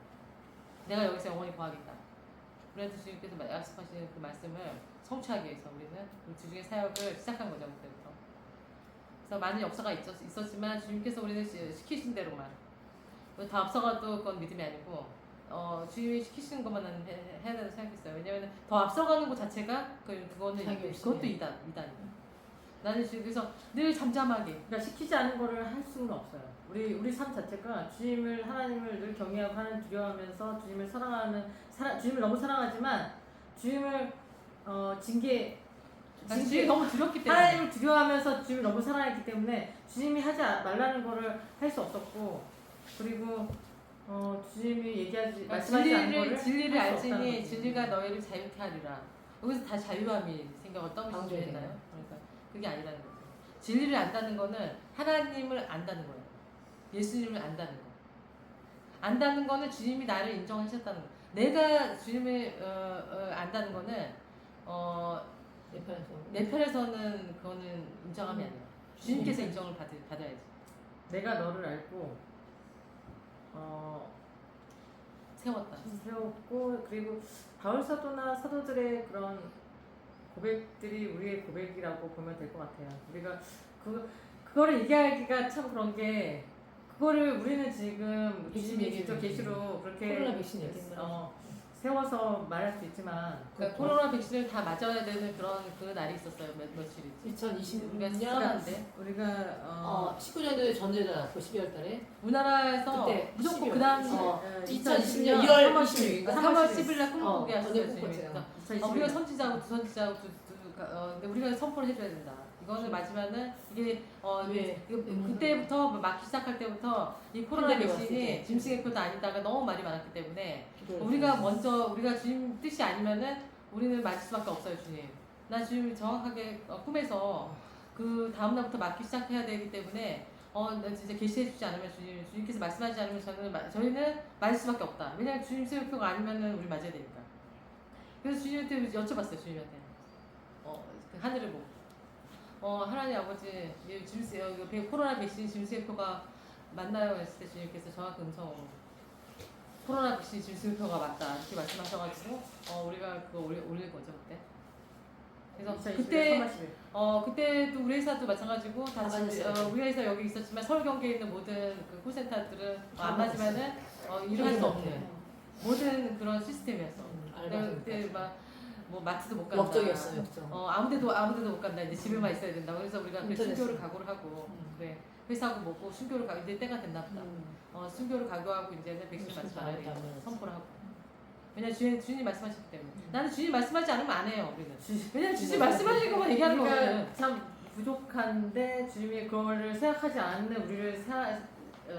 내가 여기서 영원히 거하겠다. 그래서 주님께서 약속하시는 그 말씀을 성취하기 위해서 우리는 그 주중의 사역을 시작한 거죠 그때부터. 그래서 많은 역사가 있었지만 주님께서 우리는 시키신 대로만 다 앞서가도 그건 믿음이 아니고 주님이 시키시는 것만 나는 해야 된다고 생각했어요. 왜냐면 더 앞서가는 것 자체가 그거는 그것도 이단이에요. 나는 그래서 늘 잠잠하게. 그러니까 시키지 않은 거를 할 수는 없어요. 우리 삶 자체가 하나님을 늘 경외하고 하나님 두려워하면서 주님을 사랑하는 주님을 너무 사랑하지만 주님을 주님이 너무 두렵기 때문에 하나님을 두려워하면서 주님을 너무 사랑했기 때문에 주님이 하지 말라는 거를 할 수 없었고 그리고 주님이 말씀하지 않은 거를 진리를 할수 없다는 알지니 거지. 진리가 너희를 자유케 하리라. 여기서 다 자유함이 생각을 떠미시면 되나요? 그러니까 그게 아니라는 거죠. 진리를 안다는 거는 하나님을 안다는 거예요. 예수님을 안다는 거. 안다는 거는 주님이 나를 인정하셨다는 거. 내가 주님을 안다는 거는 내 편에서는 그거는 인정함이 아니야. 주님께서 인정을 받아야지. 내가 너를 알고 세웠고 그리고 바울 사도나 사도들의 그런 고백들이 우리의 고백이라고 보면 될 것 같아요. 우리가 그거를 얘기하기가 참 그런 게 그거를 우리는 지금 주님이 직접 계시로 그렇게 코로나 백신 얘기했나? 세워서 말할 수 있지만 그러니까 코로나 백신을 다 맞아야 되는 그 날이 있었어요. 며칠이지. 우리가 2020년 시작하는데 우리가 19년도에 전제자 낳고 12월 달에 우리나라에서 그때 무조건 12월. 그 당시 2020년 3월 2월 26일 3월 10일 날 꿈꾸게 하셨어요. 전에 주님이. 꿈꿨어요. 그러니까 우리가 선지자고 두 선지자고 근데 우리가 선포를 해줘야 된다. 이거는 맞으면은 이게 그때부터 막기 시작할 때부터 이 코로나 팬데믹 백신이 왔을 때. 짐승의 표도 아니다가 너무 말이 많았기 때문에 기도를 우리가 주님 뜻이 아니면은 우리는 맞을 수밖에 없어요. 주님. 나 주님 정확하게 꿈에서 그 다음 날부터 맞기 시작해야 되기 때문에 나 진짜 계시해 주지 않으면 주님께서 말씀하지 않으면 저희는 맞을 수밖에 없다. 왜냐면 주님 수요표가 아니면은 우리 맞아야 되니까. 그래서 주님한테 여쭤봤어요. 주님한테 하늘을 보고 하나님 아버지 코로나 백신 짐승표가 맞나요? 했을 때 주님께서 정확히 음성으로 코로나 백신 짐승표가 맞다 이렇게 말씀하셔가지고 우리가 그거 올릴 거죠 그때. 그래서 2021년 그때 3월 10일. 그때도 우리 회사도 마찬가지고 다 맞았어요. 우리 회사 여기 있었지만 서울 경기에 있는 모든 그 콜센터들은 안 맞으면은 일을 할 수 없는 모든 그런 시스템이었어. 내가 그때 뭐 마트도 못 간다. 역적이었어요. 역적. 아무데도 못 간다. 이제 집에만 있어야 된다. 그래서 우리가 그 인터넷으로. 순교를 각오를 하고 그래 회사하고 먹고 순교를 가 이제 때가 됐나 보다. 순교를 각오하고 이제는 백신 맞지 말아야 되겠다. 선포를 하고. 왜냐면 주님 말씀하셨기 때문에. 나는 주님 말씀하지 않으면 안 해요. 우리는. 왜냐면 주님 말씀하신 것만 얘기하는 거거든. 우리가 참 부족한데 주님이 그거를 생각하지 않는 우리를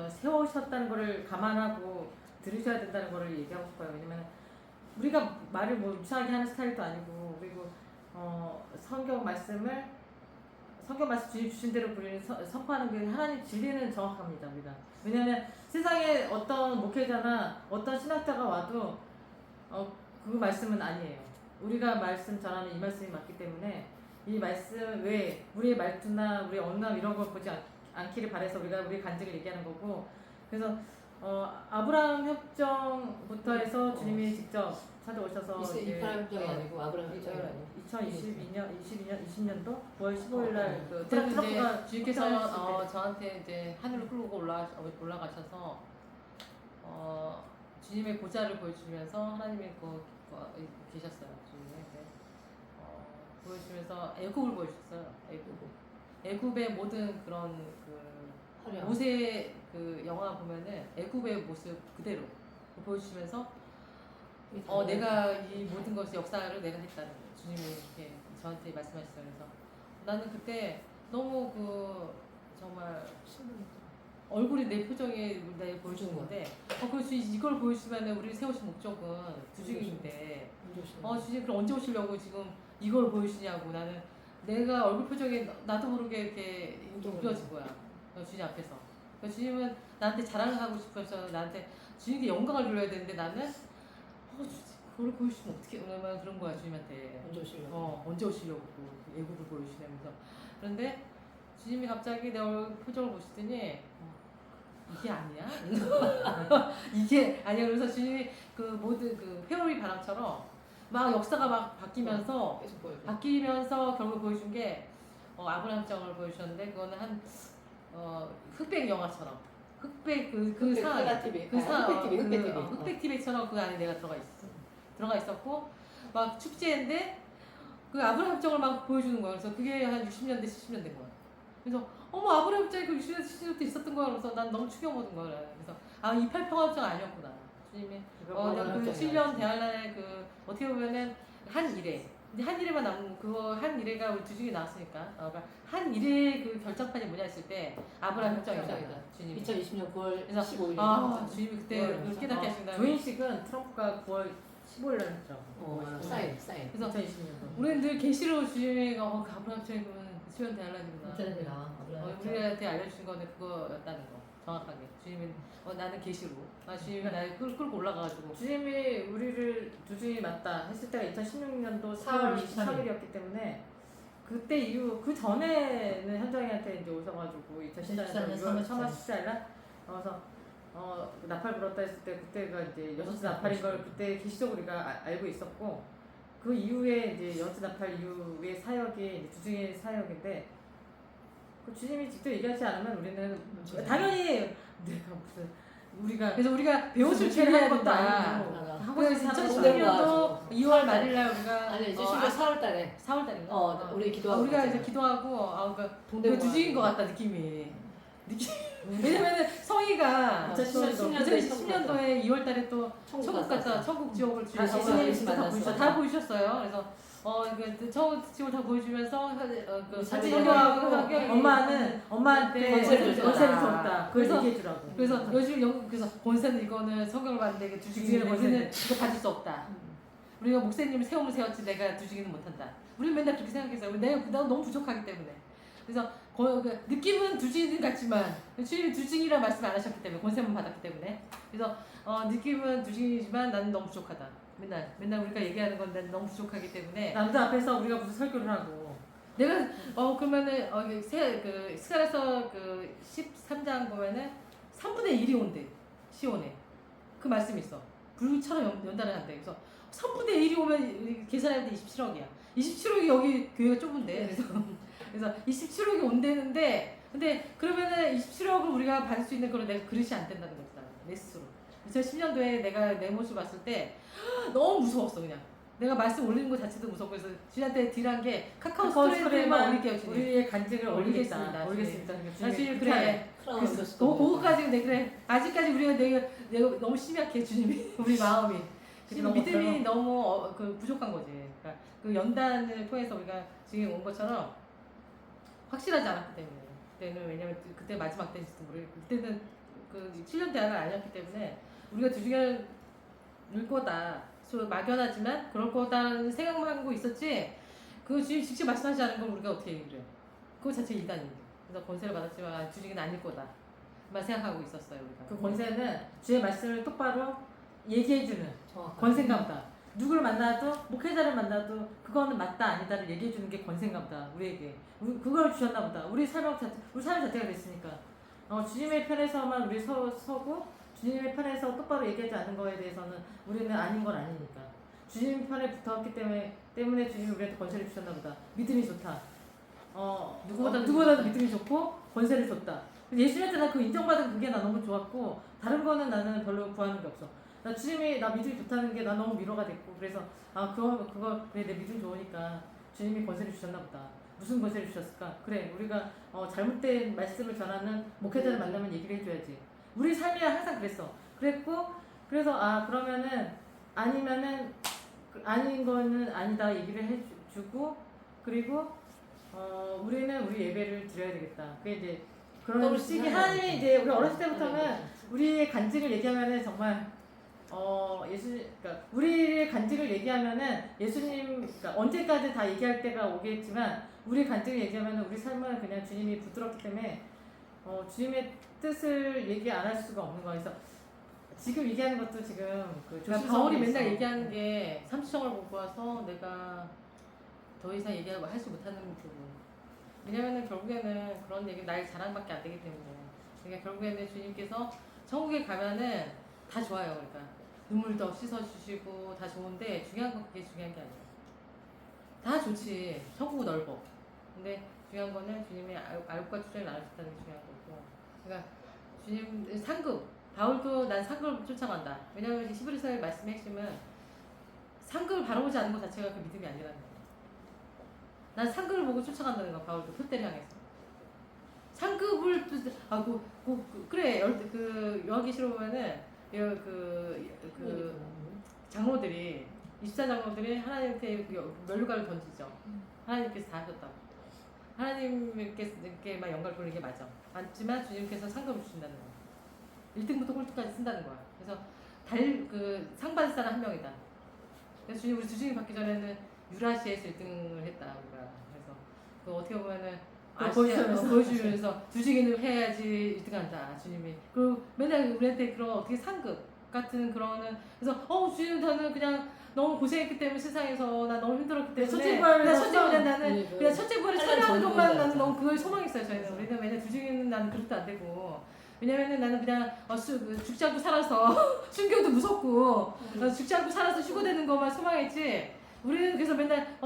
세우셨다는 거를 감안하고 들으셔야 된다는 거를 얘기하고 싶어요. 왜냐면 우리가 말을 뭐 이상하게 하는 스타일도 아니고 그리고 성경 말씀 주님 주신 대로 우리는 선포하는 게 하나님 진리는 정확합니다. 우리가 왜냐하면 세상에 어떤 목회자나 어떤 신학자가 와도 그 말씀은 아니에요. 우리가 말씀 전하는 이 말씀이 맞기 때문에 이 말씀 외에 우리의 말투나 우리의 언어나 이런 걸 보지 않기를 바라서 우리가 우리의 간증을 얘기하는 거고 그래서 아브라함 협정부터 해서 주님이 직접 찾아오셔서 이스라엘 협정이 아니고 아브라함 협정이 아니고 2020년도 9월 15일 날 그때는 이제 트럼프가 주님께서 저한테 이제 하늘을 끌고 올라가셔서 주님의 보좌를 보여주면서 하나님이 계셨어요. 주님이 보여주면서 애굽을 보여주셨어요. 애굽의 모든 그런 화려한. 모세 영화 보면은 애굽의 모습 그대로 보여주시면서 내가 이 모든 것이 역사를 내가 했다는 거예요. 주님이 이렇게 저한테 말씀하셨어요. 그래서 나는 그때 너무 정말 얼굴이 내 표정에 내 보여주는데 그래서 이걸 보여주시면 우리 세우신 목적은 두중인데 주님 그럼 언제 오시려고 지금 이걸 보여주시냐고 나는 내가 얼굴 표정에 나도 모르게 이렇게 울어진 거야. 주님 앞에서. 주님은 나한테 자랑을 하고 싶어서 나한테 주님께 영광을 돌려야 되는데 나는 그걸 보여주시면 어떻게 그런 거야 주님한테. 언제 오시려고? 언제 오시려고 애국을 보여주시면서. 그런데 주님이 갑자기 내 얼굴 표정을 보시더니 이게 아니야? 이게 아니야. 그래서 주님이 모든 회오리 바람처럼 막 역사가 막 바뀌면서 결국 보여준 게 아브라함 협정을 보여주셨는데 그거는 한 흑백 영화처럼 흑백 흑백 TV처럼 그 안에 내가 들어가 있었고 막 축제인데 아브라함 협정을 막 보여주는 거야. 그래서 그게 한 60년대 70년 된 거야. 그래서 아브라함 협정이 60년대 70년대 있었던 거야. 그래서 난 너무 충격받은 거야. 그래서 28 평화협정 아니었구나. 주님이 그 7년 대환란의 어떻게 보면은 한 일에 근데 한 일에만 남은 그거 한 일에가 우리 두중이 나왔으니까 그러니까 한 일의 결정판이 뭐냐 했을 때 아브라함 협정이다. 주님이 2020년 9월 그래서 15일. 주님이 그때 깨닫게 하신다. 조인식은 트럼프가 9월 15일 날 했더라고. 사인. 그래서 2020년도. 우리는 늘 계시로 주님이 아브라함 협정이면 수연 대환란이구나. 인터넷에 나와. 우리한테 알려주신 거는 그거였다는 거 정확하게. 주님은 나는 계시로. 주님이 나를 끌고 올라가가지고. 주님이 우리를 두중이 맞다 했을 때가 2016년도 4월 23일이었기 때문에 그때 이후 그 전에는 현장이한테 이제 오셔가지고 2014년 6월 3월 14일 날 그래서 나팔 불었다 했을 때 그때가 이제 여섯째 나팔인 걸 그때 계시적으로 우리가 알고 있었고 그 이후에 이제 여섯째 나팔 이후의 사역이 이제 두중의 사역인데 그 주님이 직접 얘기하지 않으면 우리는 당연히 내가 무슨 그래서 우리가 배우실 준비해야 된다. 그래서 2016년도 2월 말일날 우리가 아니 이제 4월 달에 4월 달인가? 우리 기도하고 우리가 이제 기도하고 그러니까 두중인 것 같다 느낌이. 왜냐면은 성희가 2010년도에 2월 달에 또 천국 갔다 천국 지옥을 다 보여주셨어요. 그래서 천국 지옥을 다 보여주면서 성경하고 엄마한테 권세를 줬다. 그래서 얘기해주라고. 그래서 요즘 그래서 권세는 이거는 성경을 봤는데 두중이는 권세는 이거 받을 수 없다. 우리가 목사님을 세움을 세웠지 내가 두중이는 못한다. 우리는 맨날 그렇게 생각했어요. 내가 너무 부족하기 때문에. 그래서 느낌은 두중이는 같지만 주님이 두중이라 말씀 안 하셨기 때문에 권세만 받았기 때문에 그래서 느낌은 두중이지만 나는 너무 부족하다. 맨날 우리가 얘기하는 건 난 너무 부족하기 때문에 남자 앞에서 우리가 무슨 설교를 하고 내가 그러면은 그 스가랴서 그 13장 보면은 3분의 1이 온대 시온에 그 말씀이 있어. 불처럼 연단을 한대. 그래서 3분의 1이 오면 계산할 때 27억이야. 27억이 여기 교회가 좁은데 그래서 27억이 온대는데 근데 그러면은 27억을 우리가 받을 수 있는 그런 내가 그릇이 안 된다는 거지 나는 내 스스로. 2010년도에 내가 내 모습 봤을 때 너무 무서웠어 그냥. 내가 말씀 올리는 것 자체도 무섭고 그래서 주님한테 딜한 게 카카오 스토리에만 올릴게요 주님. 우리의 간증을 올리겠습니다, 올리겠습니다. 나 주님 그래. 크라운 그거까지 내 그래. 아직까지 우리가 내가 너무 심약해 주님이 우리 마음이. 지금 너무 믿음이 너무 그 부족한 거지. 그러니까 그 연단을 통해서 우리가 지금 온 것처럼 확실하지 않았기 때문에. 그때는 왜냐면 그때 마지막 때인지도 모르겠고 그때는 그 7년 대안을 알렸기 때문에 우리가 두중을 늘 거다. 막연하지만 그럴 거다는 생각만 하고 있었지 그 주님 직접 말씀하지 않은 걸 우리가 어떻게 얘기를 해요. 그거 자체 이단이에요. 그래서 권세를 받았지만 주님은 아닐 거다 만 생각하고 있었어요 우리가. 그 권세는 주의 말씀을 똑바로 얘기해주는 정확하게. 권세인가 보다. 누구를 만나도 목회자를 만나도 그거는 맞다 아니다를 얘기해주는 게 권세인가 보다 우리에게. 그걸 주셨나 보다. 우리 삶 자체가 됐으니까 주님의 편에서만 우리 서고 주님의 편에서 똑바로 얘기하지 않는 거에 대해서는 우리는 아닌 건 아니니까. 주님 편에 붙었기 때문에 주님이 우리한테 권세를 주셨나 보다. 믿음이 좋다. 누구보다도 믿음이 좋고 권세를 줬다. 예수님한테 나 그 인정받은 그게 나 너무 좋았고 다른 거는 나는 별로 구하는 게 없어. 나 주님이 나 믿음이 좋다는 게 나 너무 위로가 됐고 그래서 그거 그래 내 믿음 좋으니까 주님이 권세를 주셨나 보다. 무슨 권세를 주셨을까? 그래 우리가 잘못된 말씀을 전하는 목회자를 만나면 얘기를 해줘야지. 우리 삶이 항상 그랬고 그래서 그러면은 아니면은 아닌 거는 아니다 얘기를 해주고 그리고 우리는 우리 예배를 드려야 되겠다. 그게 이제 그런 식의 하나님이 이제 우리 어렸을 때부터는 우리의 간증을 얘기하면은 정말 그러니까 우리의 간증을 얘기하면은 예수님 그러니까 언제까지 다 얘기할 때가 오겠지만 우리 간증을 얘기하면은 우리 삶은 그냥 주님이 부드럽기 때문에 주님의 뜻을 얘기 안 할 수가 없는 거야. 그래서 지금 얘기하는 것도 지금 그러니까 바울이 맨날 얘기하는 게 30장을 보고 와서 내가 더 이상 얘기하고 할 수 못하는 부분. 왜냐면은 결국에는 그런 얘기 나의 자랑밖에 안 되기 때문에. 그러니까 결국에는 주님께서 천국에 가면은 다 좋아요. 그러니까 눈물도 씻어주시고 다 좋은데 중요한 건 그게 중요한 게 아니에요. 다 좋지. 천국은 넓어. 근데 중요한 거는 주님의 알과 추정이 나눠줬다는 게 중요한 거고. 그러니까 주님 상급. 바울도 난 상급을 쫓아간다. 왜냐하면 히브리서의 말씀의 핵심은 상급을 바라보지 않는 것 자체가 그 믿음이 아니라는 거야. 난 상급을 보고 쫓아간다는 거야. 바울도 표대를 향해서. 상급을 그래 그 요한계시록 보면은 그 장로들이 24장로들이 하나님께 면류관을 던지죠. 하나님께서 다 하셨다고. 하나님께만 영광을 돌리는 게 맞아. 맞지만 주님께서 상급을 주신다는 거야. 1등부터 꼴등까지 쓴다는 거야. 그래서 상 받을 사람 한 명이다. 그래서 우리 주중이 받기 전에는 유라시에서 1등을 했다 우리가. 그래서 그 어떻게 보면은 보여주면서 주중이는 해야지 1등한다 주님이. 그리고 맨날 우리한테 그런 어떻게 상급 같은 그러는 그래서 주님 나는 그냥 너무 고생했기 때문에 세상에서 나 너무 힘들었기 때문에 나는 그냥 첫째 부활을 참여하는 것만 나는 너무 그걸 소망했어요. 저희는 우리는 왜냐 주중에는 나는 그것도 안 되고. 왜냐면은 나는 그냥 죽지 않고 살아서 순교도 무섭고 죽지 않고 살아서 휴거되는 것만 소망했지. 우리는 그래서 맨날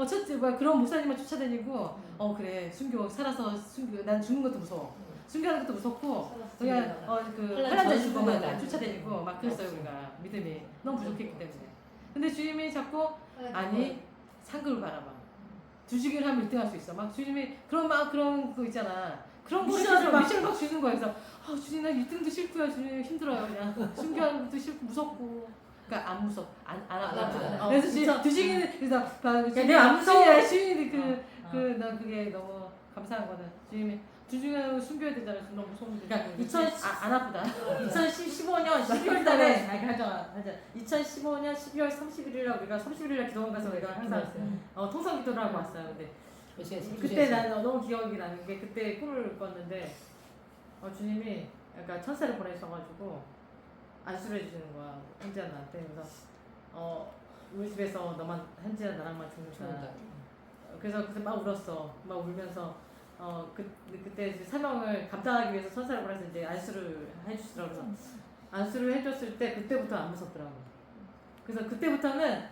그런 목사님만 쫓아다니고 그래 순교 살아서 난 죽는 것도 무서워. 순교하는 것도 무섭고 그냥 환란자 죽어만 안 쫓아다니고 막 그랬어요. 우리가 믿음이 너무 부족했기 때문에. 근데 주님이 자꾸 아니 상급을 바라봐. 주식을 하면 1등 할 수 있어. 막 주님이 그런 거 있잖아. 그런 거를 미션을 막 주는 거야. 그래서 주님 나 1등도 싫고요. 주님 힘들어요. 그냥 순교하는 것도 싫고 무섭고. 그러니까 안 무섭 안 아프다. 그래서 주식이는 그래서 내가 안 무서워. 주님이 난 그게 너무 감사한 거는 주님이 주중에 숨겨야 되잖아. 너무 무서운데. 그러니까 안 아프다. 2015년 12월 달에 하자. 2015년 12월 31일 날 우리가 31일 날 기도원 가서 우리가 항상 통성 기도를 하고 왔어요. 근데 그때 난 너무 기억이 나는 게 그때 꿈을 꿨는데 주님이 약간 천사를 보내셔가지고 안수를 해주시는 거야. 현지야 나한테. 그래서 우리 집에서 너만 현지야 나랑만 죽는다. 그래서 그때 막 울었어. 막 울면서 그때 이제 사명을 감당하기 위해서 선사라고 해서 이제 안수를 해주시더라고요. 안수를 해줬을 때 그때부터 안 무섭더라고. 그래서 그때부터는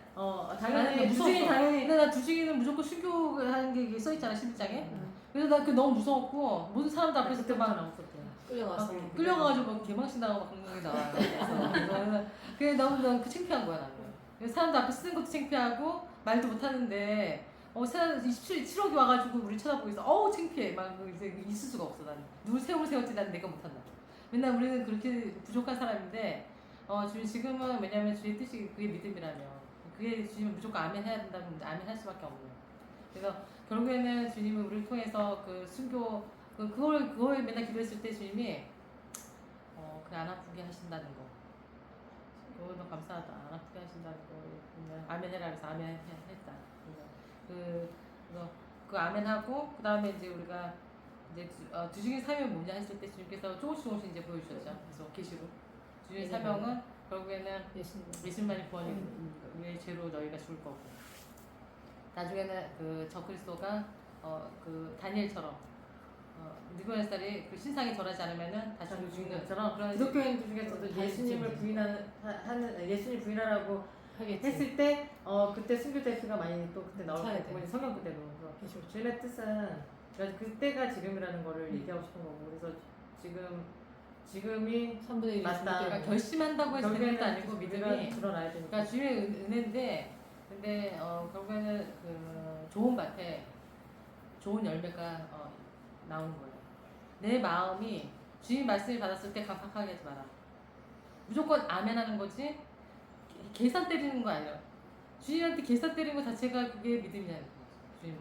당연히 주중이 당연히 근데 나 두중이는 무조건 순교하는 게 써있잖아 11장에. 그래서 나 그 너무 무서웠고 모든 사람들 앞에서 그때만 막 안 무섭대. 끌려가서. 끌려가가지고 막 개망신 당하고 막 그런 게 나와요. 그래 너무 그 창피한 거야 나는. 그래서 사람들 앞에 쓰는 것도 창피하고 말도 못 하는데 사람 27억이 와가지고 우리 쳐다보고 있어. 어우 창피해. 막 이제 있을 수가 없어 나는. 누굴 세움을 세웠지 난 내가 못한다. 맨날 우리는 그렇게 부족한 사람인데 주님 지금은 왜냐면 주의 뜻이 그게 믿음이라며 그게 주님은 무조건 아멘 해야 된다면 아멘 할 수밖에 없는. 그래서 결국에는 주님은 우리를 통해서 그 순교 그걸 맨날 기도했을 때 주님이 그래 안 아프게 하신다는 거. 너무 감사하다. 안 아프게 하신다는 거. 그냥 아멘 해라 그래서 아멘 했다. 그 아멘 하고 그 다음에 이제 우리가 이제 두중의 사명이 뭐냐 했을 때 주님께서 조금씩 이제 보여주셨죠. 그래서 계시로 주중의 사명은 결국에는 예수님만이 구원이 우리의 죄로 너희가 죽을 거고 나중에는 그 적그리스도가 그 다니엘처럼 느부갓네살이 그 신상이 절하지 않으면은 다시 죽는 것처럼 기독교인들 중에서도 예수님을 예수님 부인하라고 했을 때 그때 순교될 수가 많이 또 그때 나올 거고 성경 그대로. 그래서 주님의 뜻은 그때가 지금이라는 거를 얘기하고 싶은 거고 그래서 지금이 3분의 1이 맞다. 그러니까 결심한다고 해서 되는 것도 아니고 믿음이 드러나야 되니까. 그러니까 주님의 은혜인데 근데 결국에는 그 좋은 밭에 좋은 열매가 나오는 거예요. 내 마음이 주님 말씀을 받았을 때 강팍하게 하지 마라. 무조건 아멘하는 거지 계산 때리는 거 아니라 주님한테 계산 때리는 거 자체가 그게 믿음이냐는 거죠. 주님은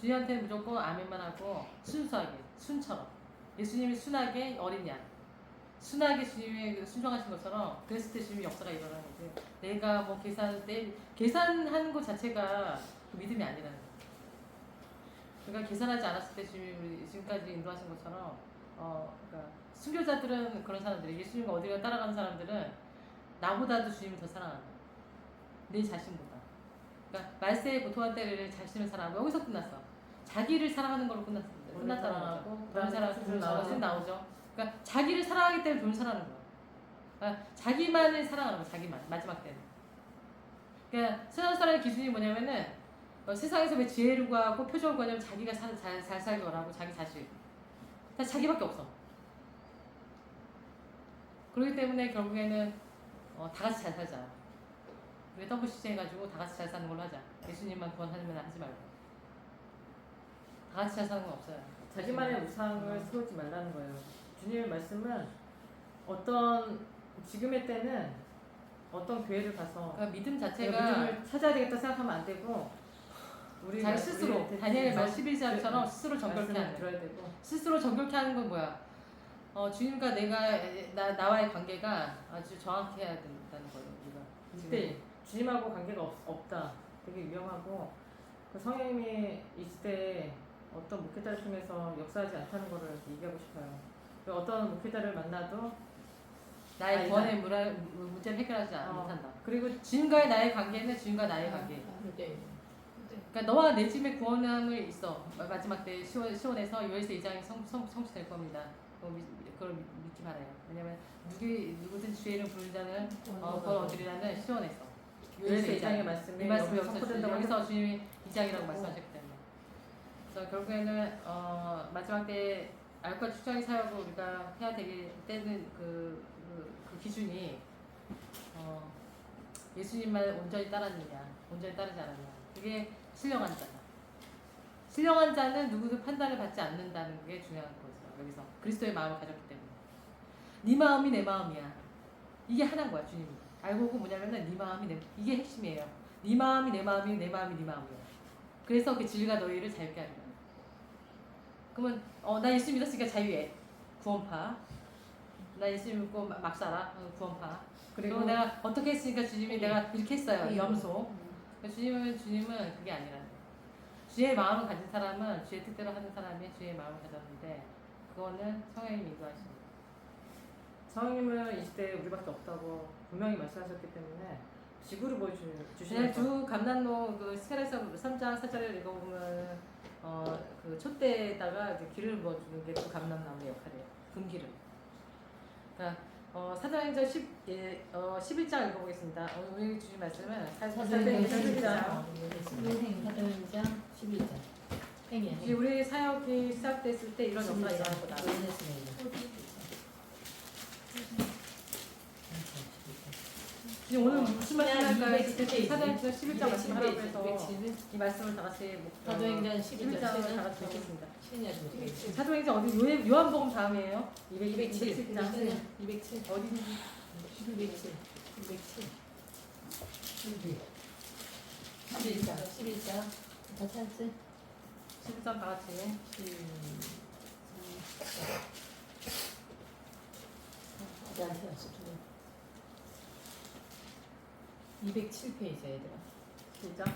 주님한테 무조건 아멘만 하고 순수하게 순처럼 예수님이 순하게 어린 양 순하게 주님의 순종하신 것처럼 그랬을 때 주님의 역사가 일어나는 거지. 내가 뭐 계산하는 것 자체가 그 믿음이 아니라는 거지. 그러니까 계산하지 않았을 때 주님이 우리 지금까지 인도하신 것처럼 그러니까 순교자들은 그런 사람들이 예수님과 어디가 따라가는 사람들은 나보다도 주님을 더 사랑한다. 내 자신보다. 그러니까 말세에 고통한 때를 자신을 사랑하고 여기서 끝났어. 자기를 사랑하는 걸로 끝났다는 거죠. 돈 사랑하고 나오죠. 그러니까 자기를 사랑하기 때문에 돈 사랑하는 거야. 그러니까 자기만을 사랑하는 거야. 자기만 마지막 때는. 그러니까 세상 사람의 기준이 뭐냐면은 세상에서 왜 지혜를 구하고 표적을 구하냐면 자기가 잘 살기 원하고 자기 자식. 다 자기밖에 없어. 그렇기 때문에 결국에는 다 같이 잘 살자. 우리 더블 CJ 해가지고 다 같이 잘 사는 걸로 하자. 예수님만 구원하면 하지 말고. 다 같이 잘 사는 건 없어요. 자기만의 우상을 세우지 말라는 거예요. 주님의 말씀은 지금의 때는 어떤 교회를 가서 그러니까 믿음 자체가 믿음을 찾아야 되겠다 생각하면 안 되고 자기 스스로 다니엘 말 11장처럼 스스로 정결케 하는 들어야 되고 스스로 정결케 하는 건 뭐야? 주님과 나와의 관계가 아주 정확해야 된다는 거예요. 우리가 이때 주님하고 관계가 없다. 되게 위험하고 그 성령님이 이 시대에 어떤 목회자를 통해서 역사하지 않다는 것을 얘기하고 싶어요. 어떤 목회자를 만나도 나의 구원의 문제를 해결하지 못한다. 그리고 주님과의 나의 관계는 주님과 나의 관계. 그러니까 너와 내 집의 구원함을 있어. 마지막 때 시온에서 요엘서 2장이 성취될 겁니다. 그걸 믿기 바라요. 왜냐면 누구든지 주의 이름 부르는 자는 구원 얻으리라는 시온에서 요엘서 2장의 말씀이 이 말씀이 여기서 주님이 2장이라고 말씀하셨기 때문에. 그래서 결국에는 마지막 때 알과 축적의 사역을 우리가 해야 되기 때는 그 기준이 예수님만 온전히 따랐느냐, 온전히 따르지 않았느냐. 그게 신령한 자다. 신령한 자는 누구도 판단을 받지 않는다는 게 중요한 거죠. 여기서 그리스도의 마음을 가졌기 때문에. 네 마음이 내 마음이야. 이게 하나인 거야, 주님이. 알고 보고 뭐냐면은 네 마음이 이게 핵심이에요. 네 마음이 내 마음이 내 마음이 네 마음이야. 그래서 그 진리가 너희를 자유케 하리라. 그러면 나 예수 믿었으니까 자유해. 구원파. 나 예수 믿고 막 살아. 구원파. 그리고 내가 어떻게 했으니까 주님이 내가 이렇게 했어요. 염소. 주님은 그게 아니라 주의 마음을 가진 사람은 주의 뜻대로 하는 사람이 주의 마음을 가졌는데 그거는 성령님이 인도하십니다. 성령님은 이 시대에 우리밖에 없다고 분명히 말씀하셨기 때문에 지구를 그냥 보여주시면서 두 감난로 그 스가랴서 3장 4절을 읽어보면 그 촛대에다가 이제 기름을 부어주는 게 또 감람나무의 역할이에요. 금기름. 그러니까 사도행전 11장 읽어보겠습니다. 오늘 주신 말씀은 사도행전 11장. 사도행전 11장. 이제 우리 사역이 시작됐을 때 이런 역사가 일어날 거다. 이제 오늘 무슨 말씀 할까요? 했을 때 사도행전 11장 말씀 하라고 해서 이 말씀을 다 같이 사도행전 11장을 다 11장 같이 읽겠습니다. 시작. 사도행전 어디 요한복음 다음이에요? 207. 207장 207. 어디지? 207. 11장. 11장. 다 찾았지? 11장 다 같이 207페이지야 얘들아. 시작.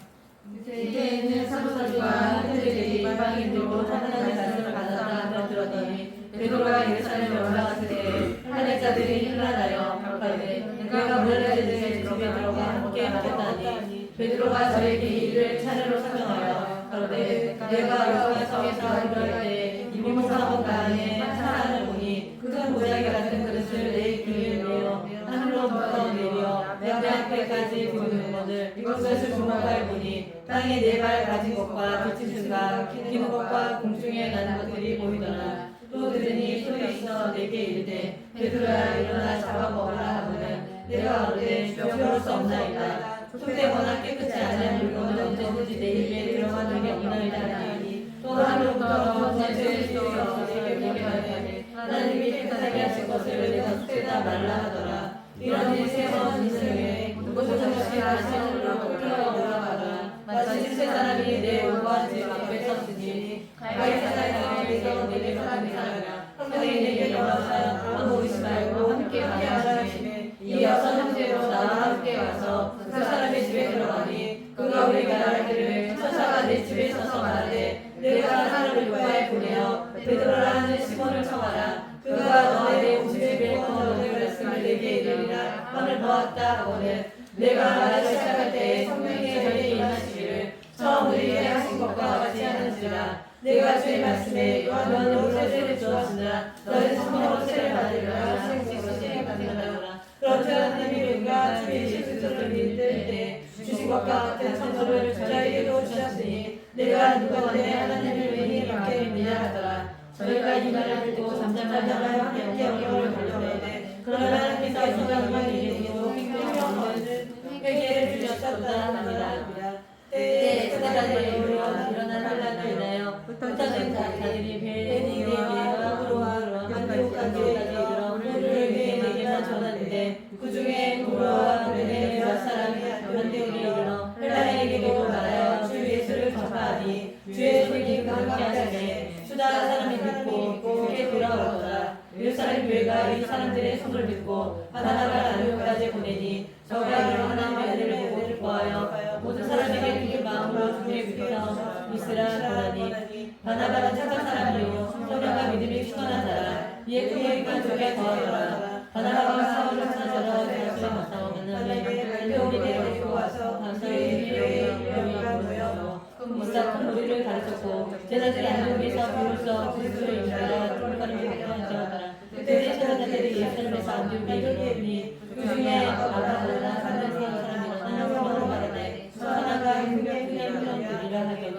이제는 사도들과 형제들이 이방인들로 하나님의 말씀을 받았다는 들었더니 베드로가 예루살렘에 올라갔을 때 할례자들이 혼란하여 가로되 내가 몰래들의 집에 들어가 함께 먹었다니 베드로가 저에게 이를 차례로 설명하여 가로되 내가 여호와 성에서 기도할 때 이모사본 가에 한 사람을 보니 큰 모자기 같은 그릇을 내 귀에 내어 하늘로부터 내려 내 앞에까지 보는 것을 이것을 주목하여 보니 땅에 네 발 가진 것과 빛이든가 기는 것과 공중에 나는 것들이 보이더라. 또 들으니 소리 있어 내게 이르되 베드로야 일어나 잡아 먹으라 하거든 내가 어때 주어볼 수 없나이다. 속되거나 깨끗이 아니한 물건은 언제든지 내 입에 들어간 적이 없나이다 하니 또 하늘로부터 전체의 소리가 내게 보내하되 하나님이 깨끗하게 하신 것을 내가 속되다 말라 하더라. 이런 일 세 번 있으에 모든 것이 하나님으로 올라가더라. 마치 세 사람이 내 오고한 집 앞에 섰으니 가이사라에서 내가 내게 사람이라 형제이 내게 나와서 아무 의심 말고 함께 가자 하시매 이 여섯 형제로 나와 함께 와서 그 사람의 집에 들어가니 그가 우리가 말하기를 천사가 내 집에 서서 말하되 내가 사람을 요파에 보내어 베드로라 하는 시몬을 청하라. 그가 너의 집에 너의 말씀을 내게 이르리라 함을 보았다 하거든 내가 말하기 시작할 때 성령이 저에게 임하시기를 처음 우리에게 하신 것과 같이 하는지라. 내가 주의 말씀에 요한으로 세례를 주었으나 너는 성령으로 세례를 받으리라 하시고 세례를 받으리라. 그런즉 하나님이 우리가 주의 예수를 믿을 때 주신 것과 같은 성도를 저에게도 주셨으니 내가 누가 내 하나님을 왜 밖에 믿느냐 하더라. 저희가 이 말을 듣고 잠잠하여 함께 영혼을 돌려내되 그러나 하나님께서 이방인에게도 생명 없는 회개를 주셨다 합니다. 때에 사단의 일어난 혼란으로 인하여 흩어진 자들이 베드로와 안디옥까지 이르러 그에게만 전하는데 그 중에 도로와 그네 몇 사람이 안디옥에 이르러 헬라인에게도 말하여 주 예수를 전파하니 주의 손이 그들과 함께 하시매 수다 사람이 믿고 그에게 돌아오더라. 예루살렘 교회가 이 사람들의 손을 듣고 바나바를 안디옥까지 보내니 저가 이런 하나님의 은혜를 보아하여 모든 사람에게 믿는 마음으로 주의 믿어 있으라 하더니 바나바는 착한 사람이요 성령과 믿음이 충만한 자라. 이에 그의 가족에 더하더라. 바나바가 사울을 찾아서 대학교에 맞다고 만나며 안디옥에 데리고 와서 감사의 교회에 모여 큰 무리를 가르쳤고 제자들이 안디옥에서 비로소 그리스도의 인자가 돌파를 확정하더라. 그때 제자들이 예루살렘에서 안디옥에 이르니 그 중에 아가보나 사는 사람이나 성으로 말하되 선하가 흥명들이라 하더니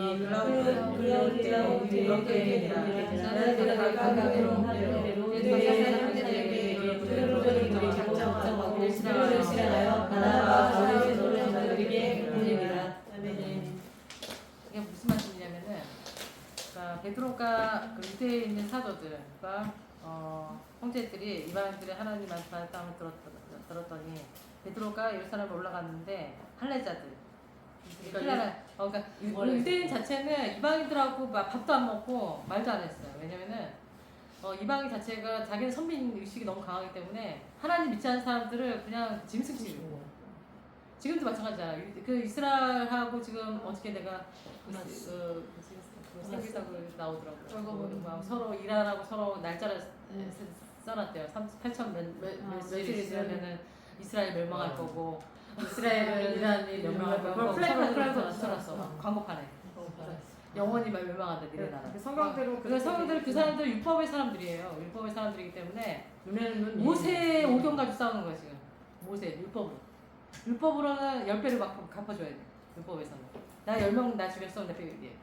그러기가 우리에게 나는 각각으로 하대로 그들의 형제들에게 그들을 작정하고 그들을 실현하여 바나바와 바울의 제도를 전하들에게 보내니라. 이게 무슨 말씀이냐면은 그러니까 베드로가 그 유대에 있는 사도들과 형제들이 이방인들의 하나님 말씀 받았다고 들었더니 베드로가 예루살렘에 올라갔는데 할례자들 그러니까 유대인 자체는 이방인들하고 막 밥도 안 먹고 말도 안 했어요. 왜냐면은 이방인 자체가 자기는 선민 의식이 너무 강하기 때문에 하나님 믿지 않는 사람들을 그냥 짐승치고 지금도 마찬가지잖아. 그 이스라엘하고 지금 어저께 내가 생기사고 나오더라고요. 막 서로 일하라고 서로 날짜를 써놨대요. 8천 며칠 있으면은 이스라엘 멸망할 거고 이스라엘은 이란이 멸망할 거야. 그걸 플래카드로 붙여놨어. 광고판에. 영원히 멸망한다 니네 나라. 성경대로 그래서 성경들 그 사람들 율법의 사람들이에요. 율법의 사람들이기 때문에 눈에는 모세의 오경 가지고 싸우는 거야 지금. 모세 율법으로. 율법으로는 10배를 갚아줘야 돼. 율법에서는. 나 10명 나 죽였어. 근데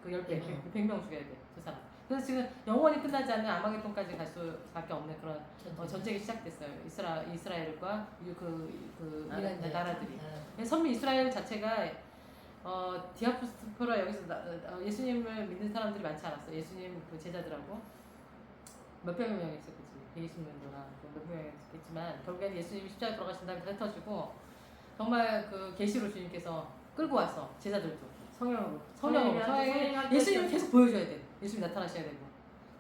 그 10배, 100명 죽여야 돼. 그 사람. 그래서 지금 영원히 끝나지 않는 아마겟돈까지 갈 수밖에 없는 그런 전쟁이 시작됐어요. 이스라엘과 나라들이. 선미 이스라엘 자체가 디아스포라 여기서 예수님을 믿는 사람들이 많지 않았어. 예수님 그 제자들하고 몇백 명이 있었겠지. 120명이나 몇백 명이 있겠지만 결국에는 예수님이 십자가에 돌아가신 다음에 다 흩어지고 정말 그 계시로 주님께서 끌고 와서 제자들도 성령으로 예수님을 계속 보여줘야 돼. 예수님 나타나셔야 되고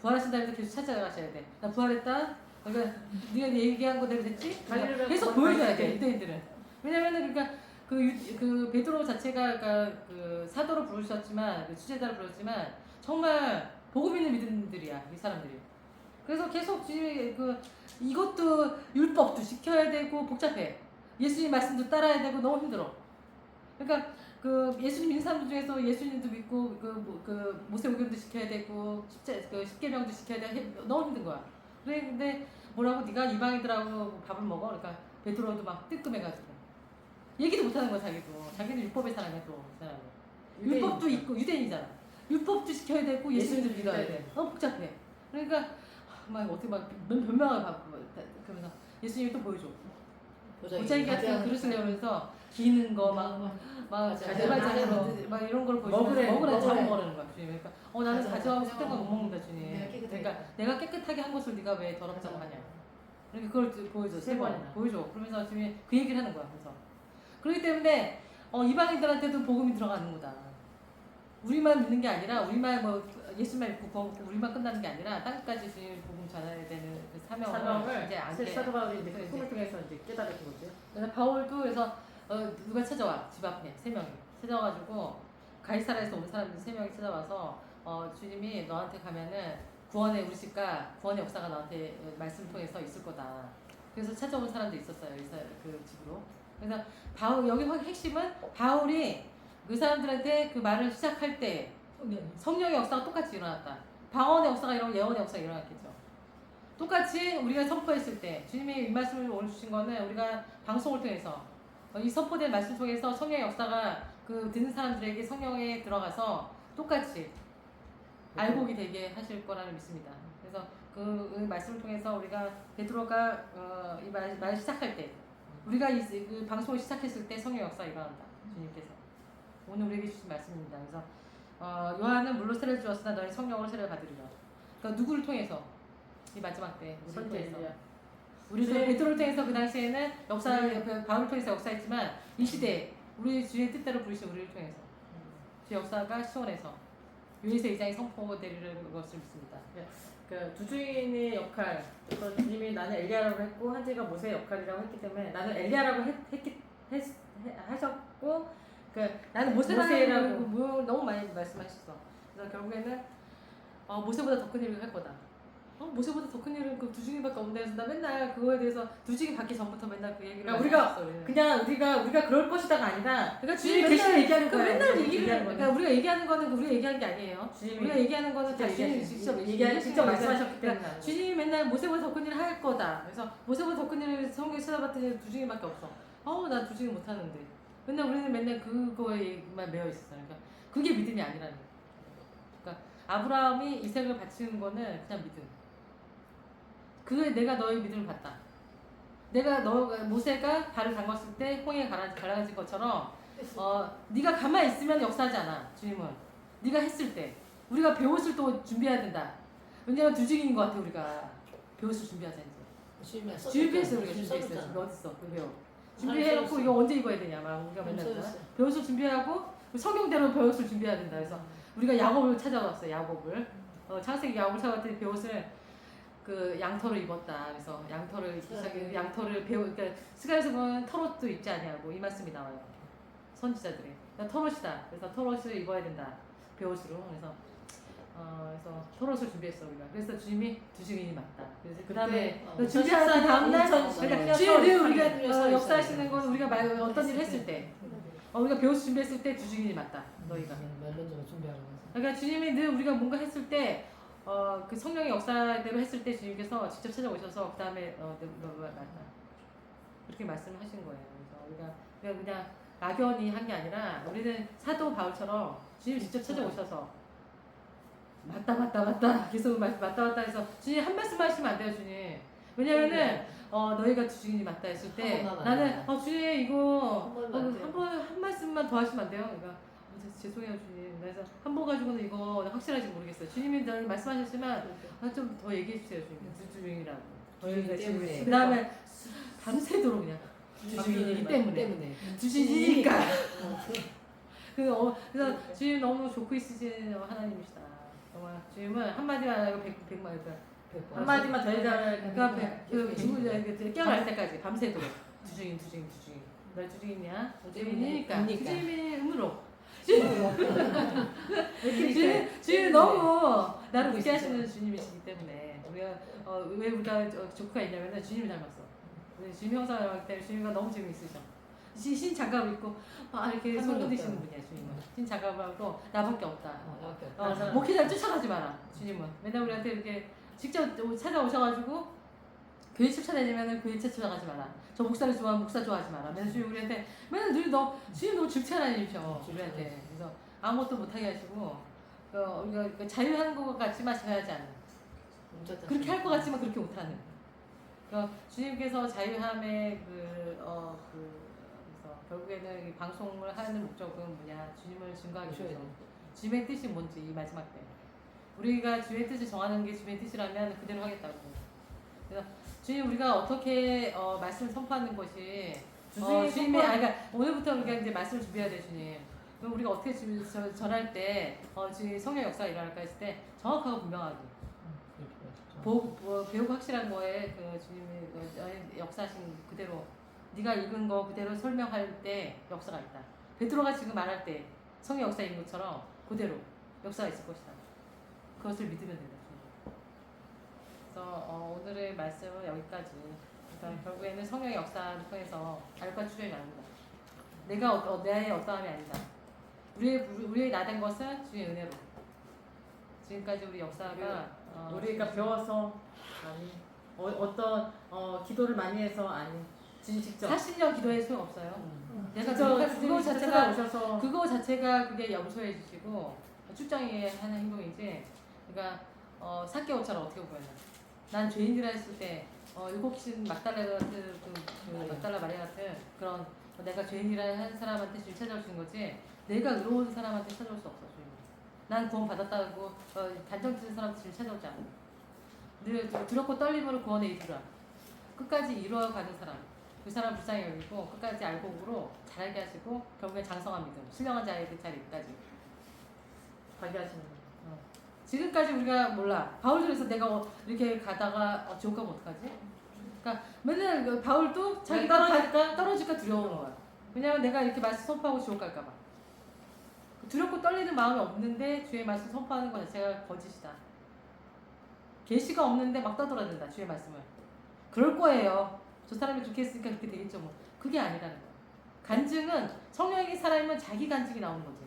부활하신 다음에 계속 찾아가셔야 돼. 나 부활했다. 그러니까 네가 얘기한 거대로 됐지? 계속 보여줘야 돼. 유대인들은. 왜냐면은 그러니까 그 베드로 자체가 그러니까 그 사도로 부르셨지만 그 주제자로 부르셨지만 정말 복음 있는 믿음들이야 이 사람들이. 그래서 계속 이것도 율법도 지켜야 되고 복잡해. 예수님 말씀도 따라야 되고 너무 힘들어. 그러니까 그 예수님 믿는 사람들 중에서 예수님도 믿고 그 모세오경도 지켜야 되고 십계명도 지켜야 돼. 너무 힘든 거야. 그래 근데 뭐라고 네가 이방인들하고 밥을 먹어? 그러니까 베드로도 막 뜨끔해가지고 얘기도 못하는 거야 자기는 율법의 사람이야 또 그 사람은. 율법도 있고 유대인이잖아. 율법도 지켜야 되고 예수님도 믿어야 돼. 너무 복잡해. 그러니까 막 어떻게 막 변명을 받고 그러면서 예수님이 또 보여줘. 보자기 같은 그릇을 내면서 기는 거 막 제발 막 이런 걸 보여주면서 먹으라 잡아 먹으라는 거야 주님. 그러니까 나는 가져가고 싶은 건 못 먹는다 주님. 그러니까 내가 깨끗하게 한 것을 네가 왜 더럽다고 하냐. 그러니까 그걸 보여줘. 세 번이나 보여줘. 그러면서 주님이 그 얘기를 하는 거야. 그래서 그렇기 때문에 이방인들한테도 복음이 들어가는 거다. 우리만 믿는 게 아니라 우리만 예수만 믿고 우리만 끝나는 게 아니라 땅까지 주님 복음 전해야 되는 그 사명을 이제 안 돼. 사도 바울이 이제 그 꿈을 통해서 이제 깨달은 거죠. 그래서 바울도 그래서 누가 찾아와 집 앞에 3명이 찾아와가지고 가이사라에서 온 사람들 3명이 찾아와서 주님이 너한테 가면은 구원의 우리식과 구원의 역사가 너한테 말씀을 통해서 있을 거다. 그래서 찾아온 사람도 있었어요. 그 집으로. 그래서 여기 핵심은 바울이 그 사람들한테 그 말을 시작할 때 성령의 역사가 똑같이 일어났다. 방언의 역사가 일어나고 예언의 역사가 일어났겠죠. 똑같이 우리가 선포했을 때 주님이 이 말씀을 오늘 주신 거는 우리가 방송을 통해서 이 선포된 말씀 속에서 성령의 역사가 그 듣는 사람들에게 성령에 들어가서 똑같이 알곡이 되게 하실 거라는 믿습니다. 그래서 그 말씀을 통해서 우리가 베드로가 이 말 시작할 때 우리가 그 방송을 시작했을 때 성령 역사가 일어난다. 주님께서 오늘 우리에게 주신 말씀입니다. 그래서 요한은 물로 세례를 주었으나 너희 성령으로 세례를 받으리라. 그러니까 누구를 통해서 이 마지막 때 우리를 통해서 우리도 베드로를 통해서 그 당시에는 바울을 통해서 역사했지만 이 시대에 우리 주의 뜻대로 부르신 우리를 통해서 주 역사가 시원해서 요에서 2장이 선포되리는 것을 믿습니다. 그 두주인의 역할, 그래서 주님이 나는 엘리야라고 했고 한지가 모세의 역할이라고 했기 때문에 나는 엘리야라고 하셨고 나는 모세라고 너무 많이 말씀하셨어. 그래서 결국에는 모세보다 더 큰 일을 할 거다. 모세보다 더 큰 일은 그 두중이밖에 없는데 해서 나 맨날 그거에 대해서 두중이 받기 전부터 맨날 그 얘기를 우리가 그럴 것이다가 아니라 그러니까 주님이 대신 얘기하는 거야. 맨날 얘기를 그러니까 우리가 얘기하는 거는 우리가 얘기하는 게 아니에요. 우리가 얘기하는 거는 다 주님이 직접 말씀하셨기 때문에 주님이 맨날 모세보다 더 큰 일을 할 거다. 그래서 모세보다 더 큰 일을 성경에 찾아봤더니 두중이밖에 없어. 나 두중이 못하는데 우리는 맨날 그거에만 매여 있었어. 그러니까 그게 믿음이 아니라는 거야. 그러니까 아브라함이 이삭을 바치는 거는 그냥 믿음. 내가 너의 믿음을 봤다. 모세가 발을 담갔을 때 홍해에 갈라진 것처럼 네가 가만히 있으면 역사하지 않아. 주님은 네가 했을 때 우리가 배옷을 또 준비해야 된다. 왜냐면 두중인 것 같아. 우리가 배옷을 준비하자 이제. 준비했어. 우리가 준비했어. 어딨어 그 배옷. 준비해놓고 이거 언제 입어야 되냐 막 우리가 맨날 배옷을 준비하고 성경대로 배옷을 준비해야 된다. 그래서 우리가 야곱을 찾아왔어요. 야곱을 창세기 야곱을 찾아왔더니 배옷을 그 양털을 입었다. 그래서 양털을 그러니까 스가랴에서 보면 털옷도 입지 아니하고 이 말씀이 나와요. 선지자들이 그러니까 털옷이다. 그래서 털옷을 입어야 된다. 배옷으로. 그래서 그래서 토론을 준비했어 우리가. 그래서 주님이 두 증인이 맞다. 그래서 그 다음에 그때, 준비하는 다음날 인천 주님 우리가 서울 역사하시는 건 우리가 어떤 일을 했을 때 우리가 배워서 준비했을 때 두 증인이 맞다. 너희가. 몇 년 전에 준비하고 나서. 그러니까 주님이 늘 우리가 뭔가 했을 때 그 성령의 역사대로 했을 때 주님께서 직접 찾아오셔서 그 다음에 너가 맞다. 그렇게 말씀하신 거예요. 그래서 우리가 그냥 막연히 한 게 아니라 우리는 사도 바울처럼 주님 직접 찾아오셔서 맞다 계속 맞다 해서 주님 한 말씀 하시면 안 돼요 주님. 왜냐면은 너희가 두 증인이 맞다 했을 때 나는 주님 이거 한 말씀만 더 하시면 안 돼요. 그러니까 죄송해요 주님. 그래서 한 번 가지고는 이거 확실한지 모르겠어요. 주님이 저는 말씀하셨지만 좀 더 얘기해 주세요 주님. 두 증인이라고. 때문에. 그 다음에 밤새도록 그냥 두 증인이기 때문에. 두 증인이니까. 그래서 주님 너무 좋고 있으신 하나님이시다. 정말 주님은 한마디만 안 하고 백마디 한마디만 더 해달라니까 깨어날 때까지 밤새도록 두 증인 널 두 증인이야? 두 증인이니까 두 증인이 음으로 주님 너무 나를 웃게 하시는 주님이시기 때문에 우리가 왜 우리가 조크가 있냐면은 주님이 닮았어. 주님 형상을 닮았기 때문에 주님과 너무 재미있으셔. 신 장갑을 입고 이렇게 손 흔드시는 분이야 주님은. 신 장갑을 하고 나밖에 없다. 목회자를 쫓아가지 마라 주님은. 맨날 우리한테 이렇게 직접 찾아오셔가지고 교회 쫓아다니면은 교회 쫓아가지 마라. 저 목사를 좋아하면 목사 좋아하지 마라. 맨날 주님 우리한테 맨날 늘 주님 너무 질투하나님이셔 우리한테. 그래서 아무것도 못하게 하시고 우리가 자유하는 것 같지만 자유하지 않는. 그렇게 할 것 같지만 그렇게 못하는. 주님께서 자유함의 그래서 결국에는 이 방송을 하는 목적은 뭐냐? 주님을 증거하기 위해서. 주님의 뜻이 뭔지 이 마지막 때. 우리가 주의 뜻을 정하는 게 주의 뜻이라면 그대로 하겠다고. 그래서 주님 우리가 어떻게 말씀을 선포하는 것이 주님의 그러니까 오늘부터 우리가 이제 말씀을 준비해야 돼 주님. 그럼 우리가 어떻게 전할 때 주님 성령 역사가 일어날까 했을 때 정확하고 분명하게. 배우고 확실한 거에 그 주님의 역사하신 그대로 네가 읽은 거 그대로 설명할 때 역사가 있다. 베드로가 지금 말할 때 성령 역사인 것처럼 그대로 역사가 있을 것이다. 그것을 믿으면 된다. 그래서 오늘의 말씀은 여기까지. 그러니까 결국에는 성령의 역사를 통해서 알과 추정이 나옵니다. 내가 나의 어떠함이 아니다. 우리의 나된 것은 주의 은혜로. 지금까지 우리 역사가 우리가 배워서 아니 어떤 기도를 많이 해서 아니 주님 직접 40년 기도해 소용 없어요. 내가 그거 자체가 그게 염소해 주시고 출장에 하는 행동이지. 그러니까 사케오처럼 어떻게 보면 난 죄인이라 했을 때 일곱신 막달라 같은 막달라 마리아 같은 그런 내가 죄인이라 한 사람한테 주님 찾아오시는 거지. 내가 의로운 사람한테 찾아올 수 없어 주님. 난 구원 받았다고 단정 짓는 사람한테 주님 찾아오지 않아. 늘 두렵고 떨림으로 구원에 이르라. 끝까지 이루어가는 사람. 그 사람 불쌍히 여기고 끝까지 알곡으로 잘하게 하시고 결국엔 장성한 믿음. 신령한 자의 그 자리까지 가게 하시는 거예요. 지금까지 우리가 몰라. 바울들에서 내가 이렇게 가다가 지옥 가면 어떡하지? 그러니까 맨날 바울도 자기가 떨어질까 두려운 거야. 왜냐면 내가 이렇게 말씀 선포하고 지옥 갈까 봐. 두렵고 떨리는 마음이 없는데 주의 말씀 선포하는 것 자체가 거짓이다. 계시가 없는데 막 떠들어댄다 주의 말씀을. 그럴 거예요. 저 사람이 그렇게 했으니까 그렇게 되겠죠 뭐. 그게 아니라는 거야. 간증은 성령이 살아있는 자기 간증이 나오는 거지.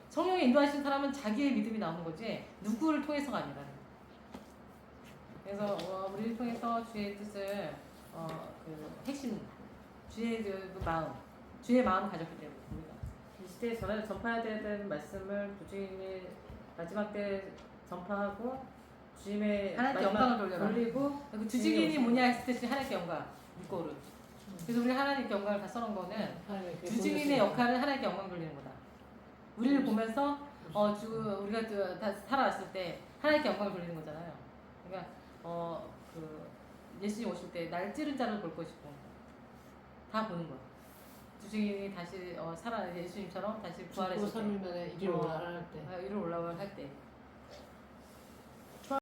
성령이 인도하신 사람은 자기의 믿음이 나오는 거지 누구를 통해서가 아니라는 거야. 그래서 우리를 통해서 주의 뜻을 그 핵심 주의 그 마음 주의 마음 가졌기 때문에 우리가 이 시대에 전파해야 되는 말씀을 주님이 마지막 때 전파하고 주님의 하나님께 영광을 돌리고 그 주직인이 뭐냐 했을 때 하나님께 영광 이거를. 그래서 우리 하나님께 영광을 다 써놓은 거는 주직인의 역할은 하나님께 영광 돌리는 거다. 우리를 보면서 우리가 다 살아왔을 때 하나님께 영광을 돌리는 거잖아요. 그러니까 그 예수님 오실 때 날 찌른 자를 볼 것이고 다 보는 거야. 주직인이 다시 예수님처럼 다시 부활했을 때, 3일 만에 이리로 올라갈 때, 이리로 올라갈 때.